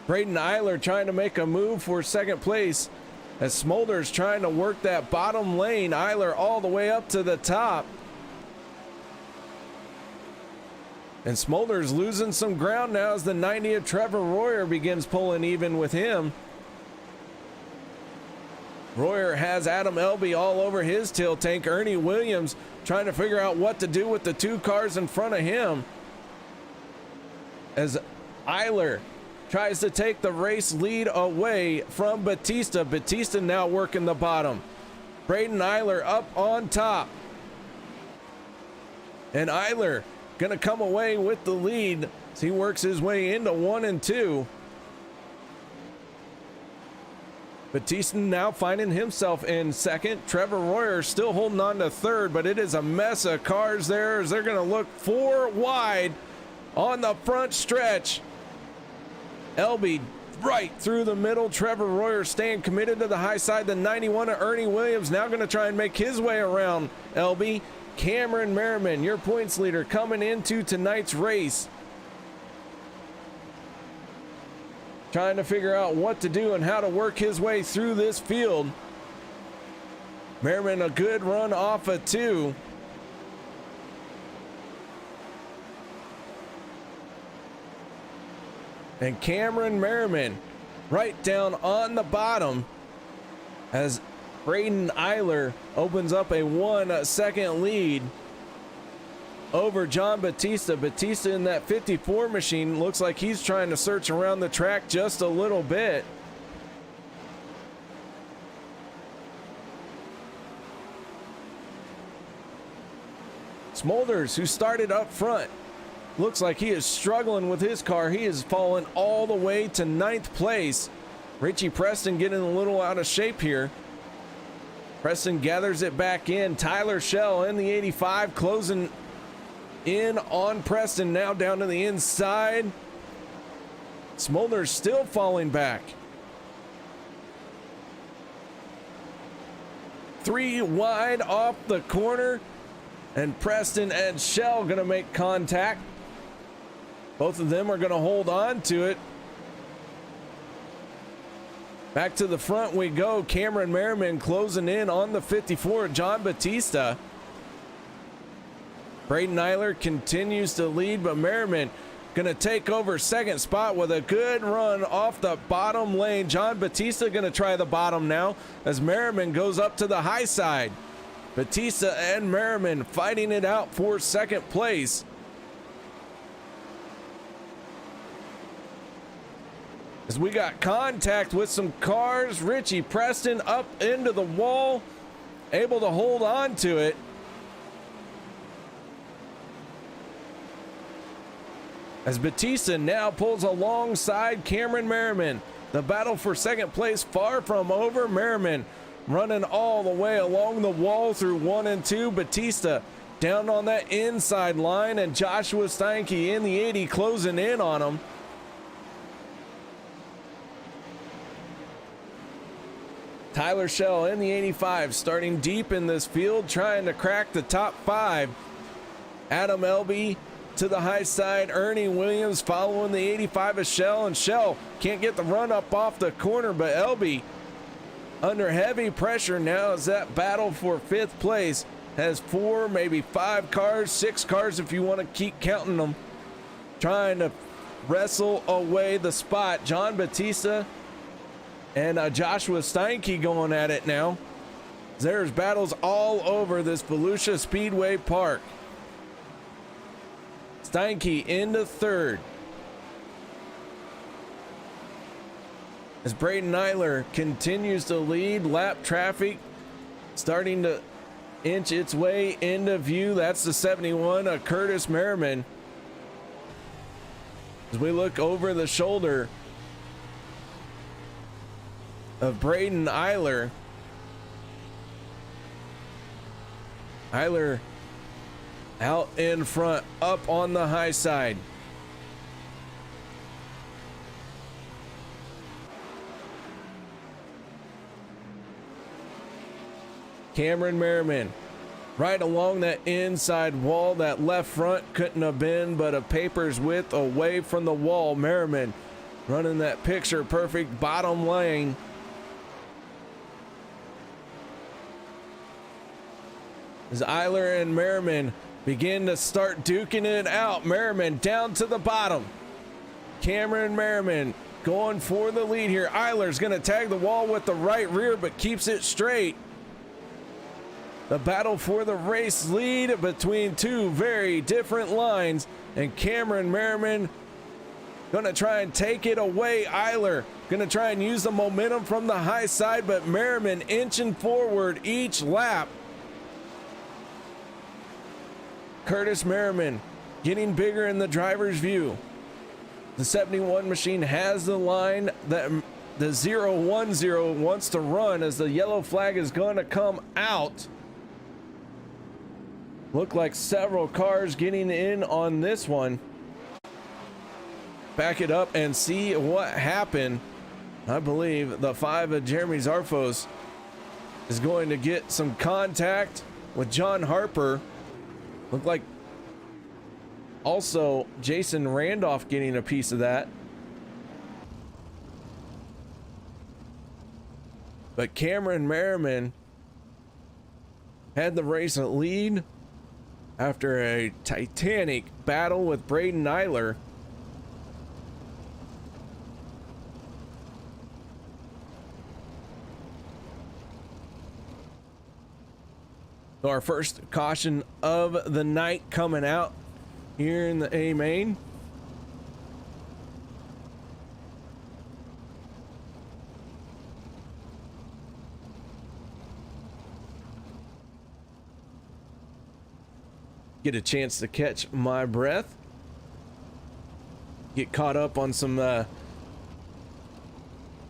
[SPEAKER 1] Braden Eiler trying to make a move for second place as Smolders trying to work that bottom lane. Eiler all the way up to the top. And Smolders losing some ground now as the 90 of Trevor Royer begins pulling even with him. Royer has Adam Elby all over his tail tank. Ernie Williams trying to figure out what to do with the two cars in front of him as Eiler tries to take the race lead away from Batista. Batista now working the bottom. Braden Eiler up on top. And Eiler going to come away with the lead as he works his way into 1 and 2. Batista now finding himself in second. Trevor Royer still holding on to third, but it is a mess of cars there as they're going to look 4 wide on the front stretch. Elby right through the middle. Trevor Royer staying committed to the high side. The 91 of Ernie Williams now going to try and make his way around Elby. Cameron Merriman, your points leader, coming into tonight's race. Trying to figure out what to do and how to work his way through this field. Merriman a good run off of 2. And Cameron Merriman right down on the bottom as Braden Eiler opens up a 1 second lead over John Batista. Batista in that 54 machine looks like he's trying to search around the track just a little bit. Smolders, who started up front, looks like he is struggling with his car. He is fallen all the way to 9th place. Richie Preston getting a little out of shape here. Preston gathers it back in. Tyler Schell in the 85 closing in on Preston, now down to the inside. Smolders still falling back. 3 wide off the corner, and Preston and Schell gonna make contact. Both of them are gonna hold on to it. Back to the front we go. Cameron Merriman closing in on the 54, John Batista. Braden Eiler continues to lead, but Merriman gonna take over second spot with a good run off the bottom lane. John Batista gonna try the bottom now as Merriman goes up to the high side. Batista and Merriman fighting it out for second place. As we got contact with some cars, Richie Preston up into the wall, able to hold on to it. As Batista now pulls alongside Cameron Merriman. The battle for second place far from over. Merriman running all the way along the wall through 1 and 2. Batista down on that inside line, and Joshua Steinke in the 80 closing in on him. Tyler Schell in the 85 starting deep in this field, trying to crack the top 5. Adam Elby to the high side. Ernie Williams following the 85 of Schell, and Schell can't get the run up off the corner, but Elby under heavy pressure now as that battle for 5th place has 4, maybe 5 cars, 6 cars if you want to keep counting them, trying to wrestle away the spot. John Batista and Joshua Steinke going at it now. There's battles all over this Volusia Speedway Park. Steinke into 3rd. As Braden Eiler continues to lead. Lap traffic starting to inch its way into view. That's the 71, Curtis Merriman. As we look over the shoulder of Braden Eiler. Eiler out in front, up on the high side. Cameron Merriman right along that inside wall. That left front couldn't have been but a paper's width away from the wall. Merriman running that picture perfect bottom lane. As Eiler and Merriman begin to start duking it out. Merriman down to the bottom. Cameron Merriman going for the lead here. Eiler's going to tag the wall with the right rear but keeps it straight. The battle for the race lead between two very different lines, and Cameron Merriman gonna try and take it away. Eiler gonna try and use the momentum from the high side, but Merriman inching forward each lap. Curtis Merriman getting bigger in the driver's view. The 71 machine has the line that the 010 wants to run as the yellow flag is gonna come out. Look like several cars getting in on this one. Back it up and see what happened. I believe the 5 of Jeremy Zarfos is going to get some contact with John Harper. Look like also Jason Randolph getting a piece of that. But Cameron Merriman had the race lead after a titanic battle with Braden Eiler. So our first caution of the night coming out here in the A main. Get a chance to catch my breath. Get caught up on some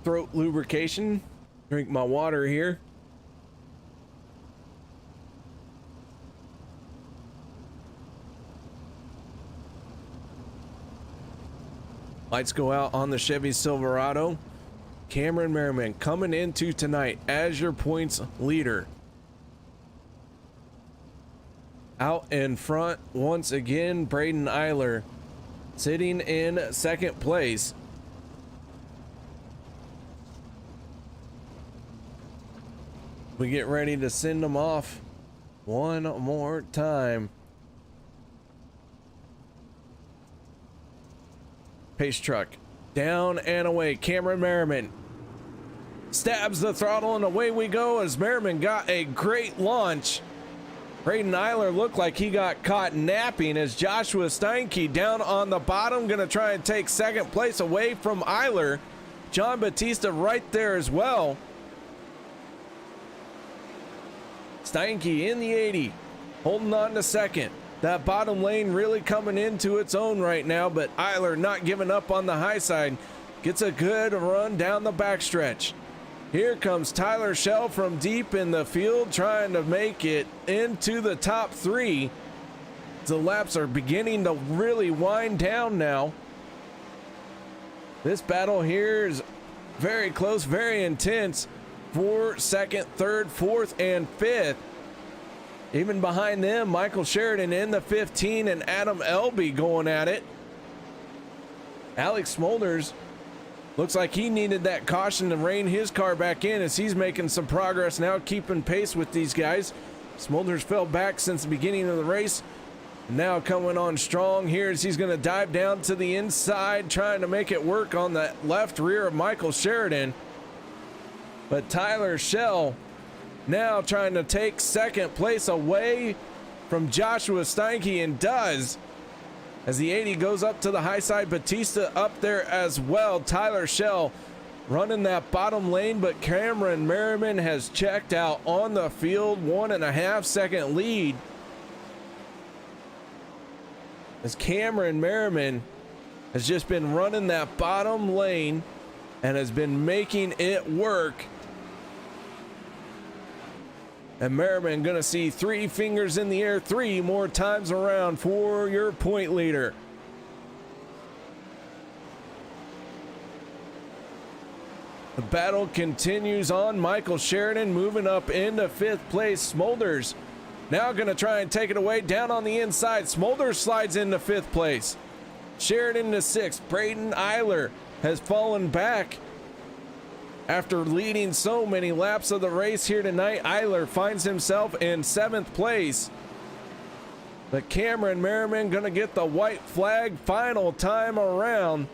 [SPEAKER 1] throat lubrication. Drink my water here. Lights go out on the Chevy Silverado. Cameron Merriman coming into tonight as your points leader. Out in front once again, Braden Eiler sitting in second place. We get ready to send them off one more time. Pace truck down and away. Cameron Merriman stabs the throttle and away we go as Merriman got a great launch. Braden Eiler looked like he got caught napping as Joshua Steinke down on the bottom, gonna try and take second place away from Eiler. John Batista right there as well. Steinke in the 80, holding on to second. That bottom lane really coming into its own right now, but Eiler not giving up on the high side. Gets a good run down the backstretch. Here comes Tyler Schell from deep in the field trying to make it into the top 3. The laps are beginning to really wind down now. This battle here is very close, very intense for second, third, fourth, and fifth. Even behind them, Michael Sheridan in the 15 and Adam Elby going at it. Alex Smolders looks like he needed that caution to rein his car back in as he's making some progress now, keeping pace with these guys. Smolders fell back since the beginning of the race. Now coming on strong here as he's going to dive down to the inside, trying to make it work on that left rear of Michael Sheridan. But Tyler Schell now trying to take second place away from Joshua Steinke, and does as the 80 goes up to the high side. Batista up there as well. Tyler Schell running that bottom lane, but Cameron Merriman has checked out on the field. 1.5 second lead as Cameron Merriman has just been running that bottom lane and has been making it work. And Merriman gonna see 3 fingers in the air 3 more times around for your point leader. The battle continues on. Michael Sheridan moving up into 5th place. Smolders now going to try and take it away down on the inside. Smolders slides into 5th place. Sheridan to 6th. Braden Eiler has fallen back after leading so many laps of the race here tonight. Eiler finds himself in 7th place. But Cameron Merriman going to get the white flag final time around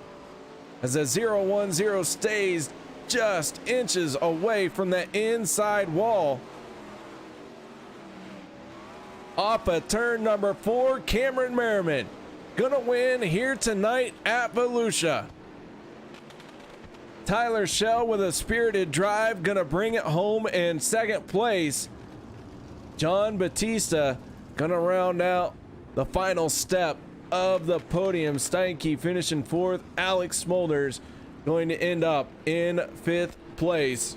[SPEAKER 1] as the 010 stays just inches away from that inside wall. Off of turn number 4, Cameron Merriman gonna win here tonight at Volusia. Tyler Schell with a spirited drive gonna bring it home in 2nd place. John Batista gonna round out the final step of the podium. Steinke finishing 4th. Alex Smolders going to end up in 5th place.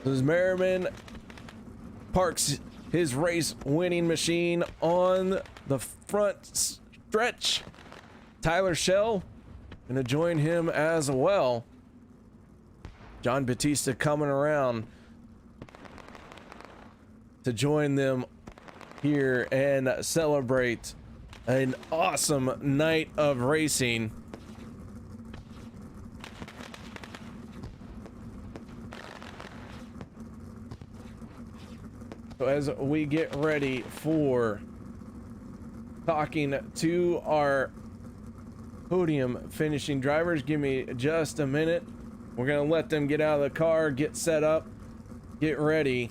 [SPEAKER 1] As Merriman parks his race winning machine on the front stretch, Tyler Schell gonna join him as well. John Batista coming around to join them here and celebrate an awesome night of racing. So as we get ready for talking to our podium finishing drivers, give me just a minute. We're gonna let them get out of the car, get set up, get ready.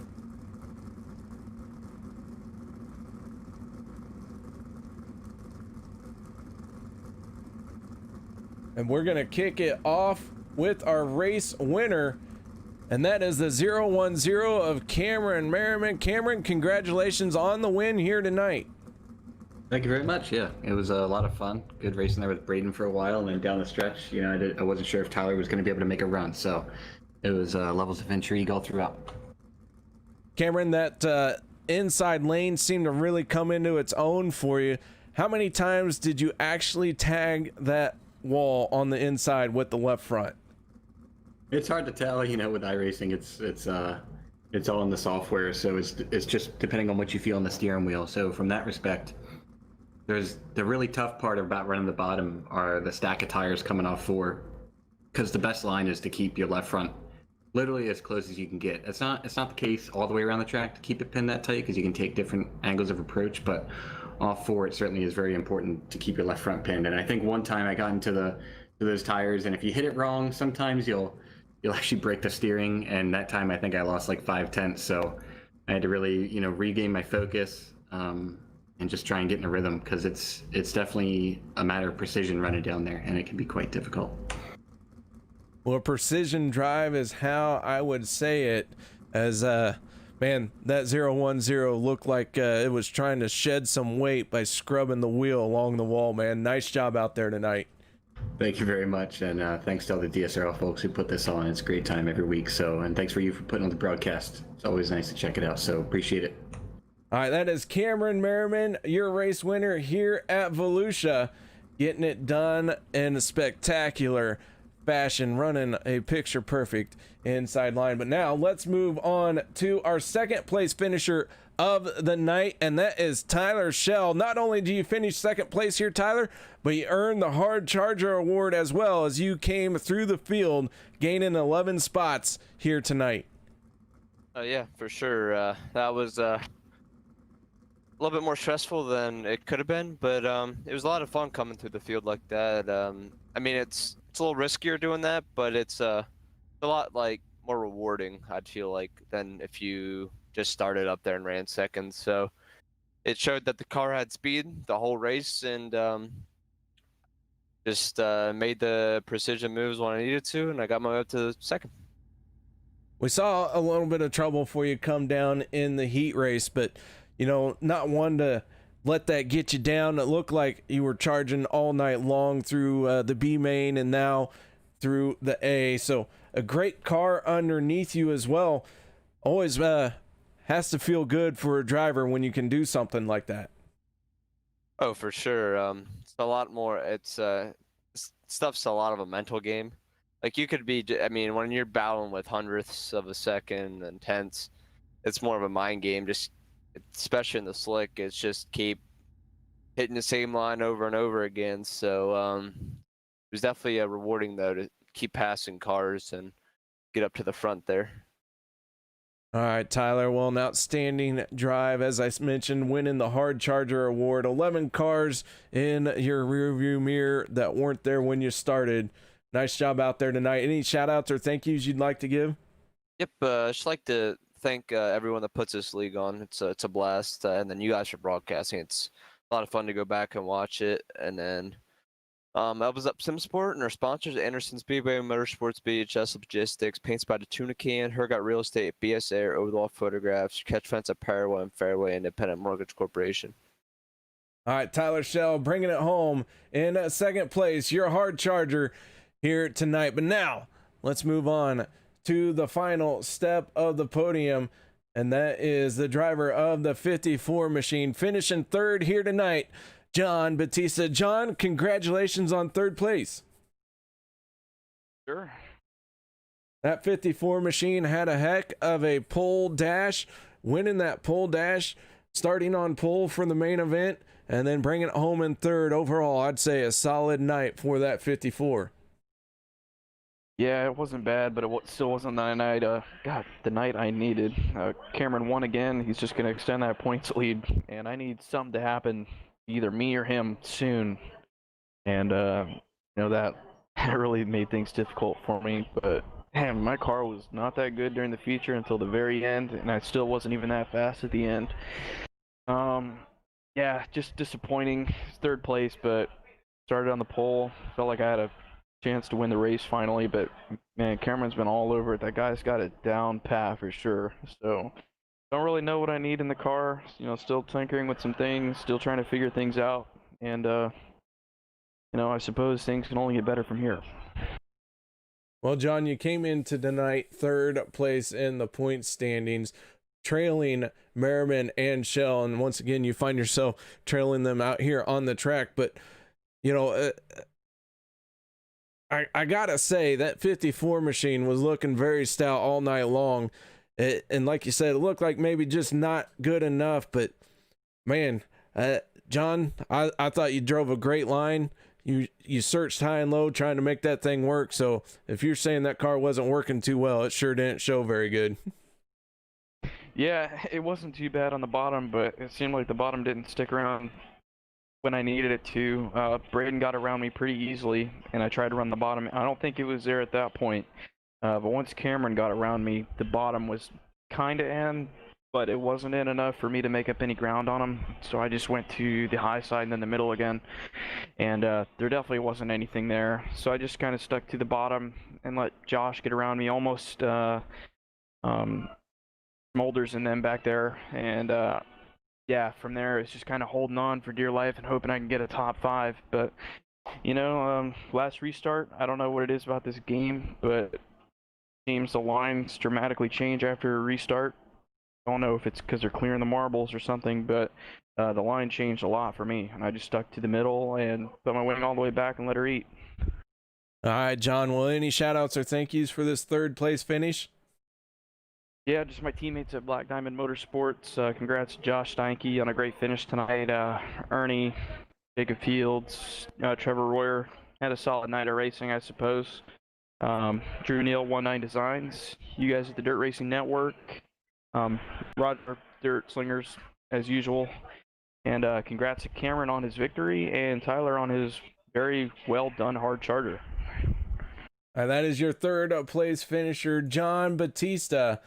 [SPEAKER 1] And we're gonna kick it off with our race winner, and that is the 010 of Cameron Merriman. Cameron, congratulations on the win here tonight.
[SPEAKER 7] Thank you very much. Yeah, it was a lot of fun. Good racing there with Braden for a while, and then down the stretch, you know, I wasn't sure if Tyler was going to be able to make a run, so it was levels of intrigue all throughout.
[SPEAKER 1] Cameron, that inside lane seemed to really come into its own for you. How many times did you actually tag that wall on the inside with the left front?
[SPEAKER 7] It's hard to tell, you know, with iRacing. It's all in the software, so it's just depending on what you feel on the steering wheel. So from that respect, there's the really tough part about running the bottom are the stack of tires coming off 4, because the best line is to keep your left front literally as close as you can get. It's not the case all the way around the track to keep it pinned that tight, because you can take different angles of approach, but off 4 it certainly is very important to keep your left front pinned. And I think one time I got into those tires, and if you hit it wrong, sometimes you'll actually break the steering, and that time I think I lost like 5/10, so I had to really, you know, regain my focus and just try and get in a rhythm, because it's definitely a matter of precision running down there, and it can be quite difficult.
[SPEAKER 1] Well, precision drive is how I would say it, as man, that 010 looked like it was trying to shed some weight by scrubbing the wheel along the wall, man. Nice job out there tonight.
[SPEAKER 7] Thank you very much, and thanks to all the DSRL folks who put this on. It's a great time every week, and thanks for you for putting on the broadcast. It's always nice to check it out, so appreciate it.
[SPEAKER 1] All right, that is Cameron Merriman, your race winner here at Volusia, getting it done in a spectacular fashion, running a picture perfect inside line. But now let's move on to our 2nd place finisher of the night, and that is Tyler Schell. Not only do you finish 2nd place here, Tyler, but you earned the Hard Charger Award as well, as you came through the field, gaining 11 spots here tonight.
[SPEAKER 8] Yeah, for sure. That was a little bit more stressful than it could have been, but it was a lot of fun coming through the field like that. I mean, it's a little riskier doing that, but it's a lot like more rewarding, I'd feel like, than if you just started up there and ran second. So it showed that the car had speed the whole race, and just made the precision moves when I needed to, and I got my way up to second.
[SPEAKER 1] We saw a little bit of trouble for you come down in the heat race, but not one to let that get you down. It looked like you were charging all night long through the B main and now through the A. So a great car underneath you as well. Always has to feel good for a driver when you can do something like that.
[SPEAKER 8] Oh, for sure. It's a lot more. Stuff's a lot of a mental game. Like you could be, I mean, when you're battling with hundredths of a second and tenths, it's more of a mind game. Just, especially in the slick, it's just keep hitting the same line over and over again. So it was definitely rewarding though to keep passing cars and get up to the front there.
[SPEAKER 1] All right, Tyler. Well, an outstanding drive, as I mentioned, winning the Hard Charger Award. 11 cars in your rearview mirror that weren't there when you started. Nice job out there tonight. Any shout outs or thank yous you'd like to give?
[SPEAKER 8] Yep, I'd just like to thank everyone that puts this league on. It's a blast, and then you guys for broadcasting. It's a lot of fun to go back and watch it. And then that was up SimSport and our sponsors: Anderson Speedway, Motorsports Beach, Logistics, Paints by the Tuna Can, Hergot Real Estate, BS Air, Outlaw Photographs, Catch Fence at Paraguay and Fairway Independent Mortgage Corporation.
[SPEAKER 1] All right, Tyler Shell bringing it home in second place. Your Hard Charger here tonight. But now let's move on to the final step of the podium, and that is the driver of the 54 machine finishing third here tonight, John Batista. John, congratulations on third place.
[SPEAKER 9] Sure.
[SPEAKER 1] That 54 machine had a heck of a pole dash, winning that pole dash, starting on pole for the main event, and then bringing it home in third. Overall, I'd say a solid night for that 54.
[SPEAKER 9] Yeah, it wasn't bad, but it still wasn't the night. The night I needed. Cameron won again. He's just gonna extend that points lead, and I need something to happen, either me or him, soon. And that really made things difficult for me. But damn, my car was not that good during the feature until the very end, and I still wasn't even that fast at the end. Yeah, just disappointing. Third place, but started on the pole. Felt like I had a chance to win the race finally, but man, Cameron's been all over it. That guy's got it down pat for sure. So don't really know what I need in the car. Still tinkering with some things, still trying to figure things out, and I suppose things can only get better from here.
[SPEAKER 1] Well, John, you came into tonight third place in the point standings, trailing Merriman and Shell, and once again you find yourself trailing them out here on the track. But I gotta say that 54 machine was looking very stout all night long, and like you said, it looked like maybe just not good enough. But man, John, I thought you drove a great line. You searched high and low trying to make that thing work. So if you're saying that car wasn't working too well, it sure didn't show very good.
[SPEAKER 9] Yeah, it wasn't too bad on the bottom, but it seemed like the bottom didn't stick around when I needed it to. Braden got around me pretty easily, and I tried to run the bottom. I don't think it was there at that point, but once Cameron got around me, the bottom was kind of in, but it wasn't in enough for me to make up any ground on him. So I just went to the high side and then the middle again, and there definitely wasn't anything there. So I just kind of stuck to the bottom and let Josh get around me, almost Smolders and them back there, and yeah, from there it's just kind of holding on for dear life and hoping I can get a top 5. But last restart, I don't know what it is about this game, but it seems the lines dramatically change after a restart. I don't know if it's because they're clearing the marbles or something, but the line changed a lot for me, and I just stuck to the middle and put my wing all the way back and let her eat.
[SPEAKER 1] All right, John, well, any shout outs or thank yous for this third place finish?
[SPEAKER 9] Yeah, just my teammates at Black Diamond Motorsports. Congrats to Josh Steinke on a great finish tonight. Ernie, Jacob Fields, Trevor Royer had a solid night of racing, I suppose. Drew Neal, 19 Designs. You guys at the Dirt Racing Network. Roger, Dirt Slingers, as usual. And congrats to Cameron on his victory and Tyler on his very well done hard charger.
[SPEAKER 1] That is your third place finisher, John Batista.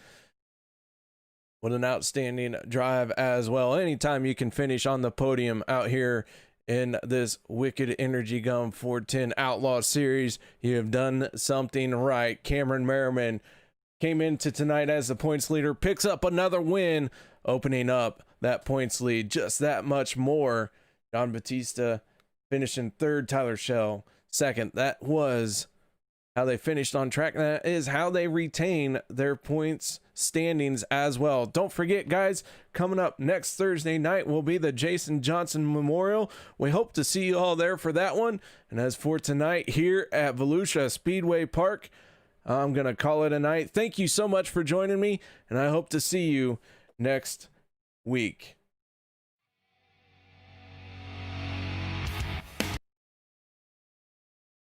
[SPEAKER 1] What an outstanding drive as well. Anytime you can finish on the podium out here in this Wicked Energy Gun 410 Outlaw series. You have done something right. Cameron Merriman came into tonight as the points leader, picks up another win, opening up that points lead just that much more. John Batista finishing third, Tyler Shell second. That was how they finished on track, and that is how they retain their points standings as well. Don't forget, guys, coming up next Thursday night will be the Jason Johnson Memorial. We hope to see you all there for that one. And as for tonight here at Volusia Speedway Park, I'm going to call it a night. Thank you so much for joining me, and I hope to see you next week.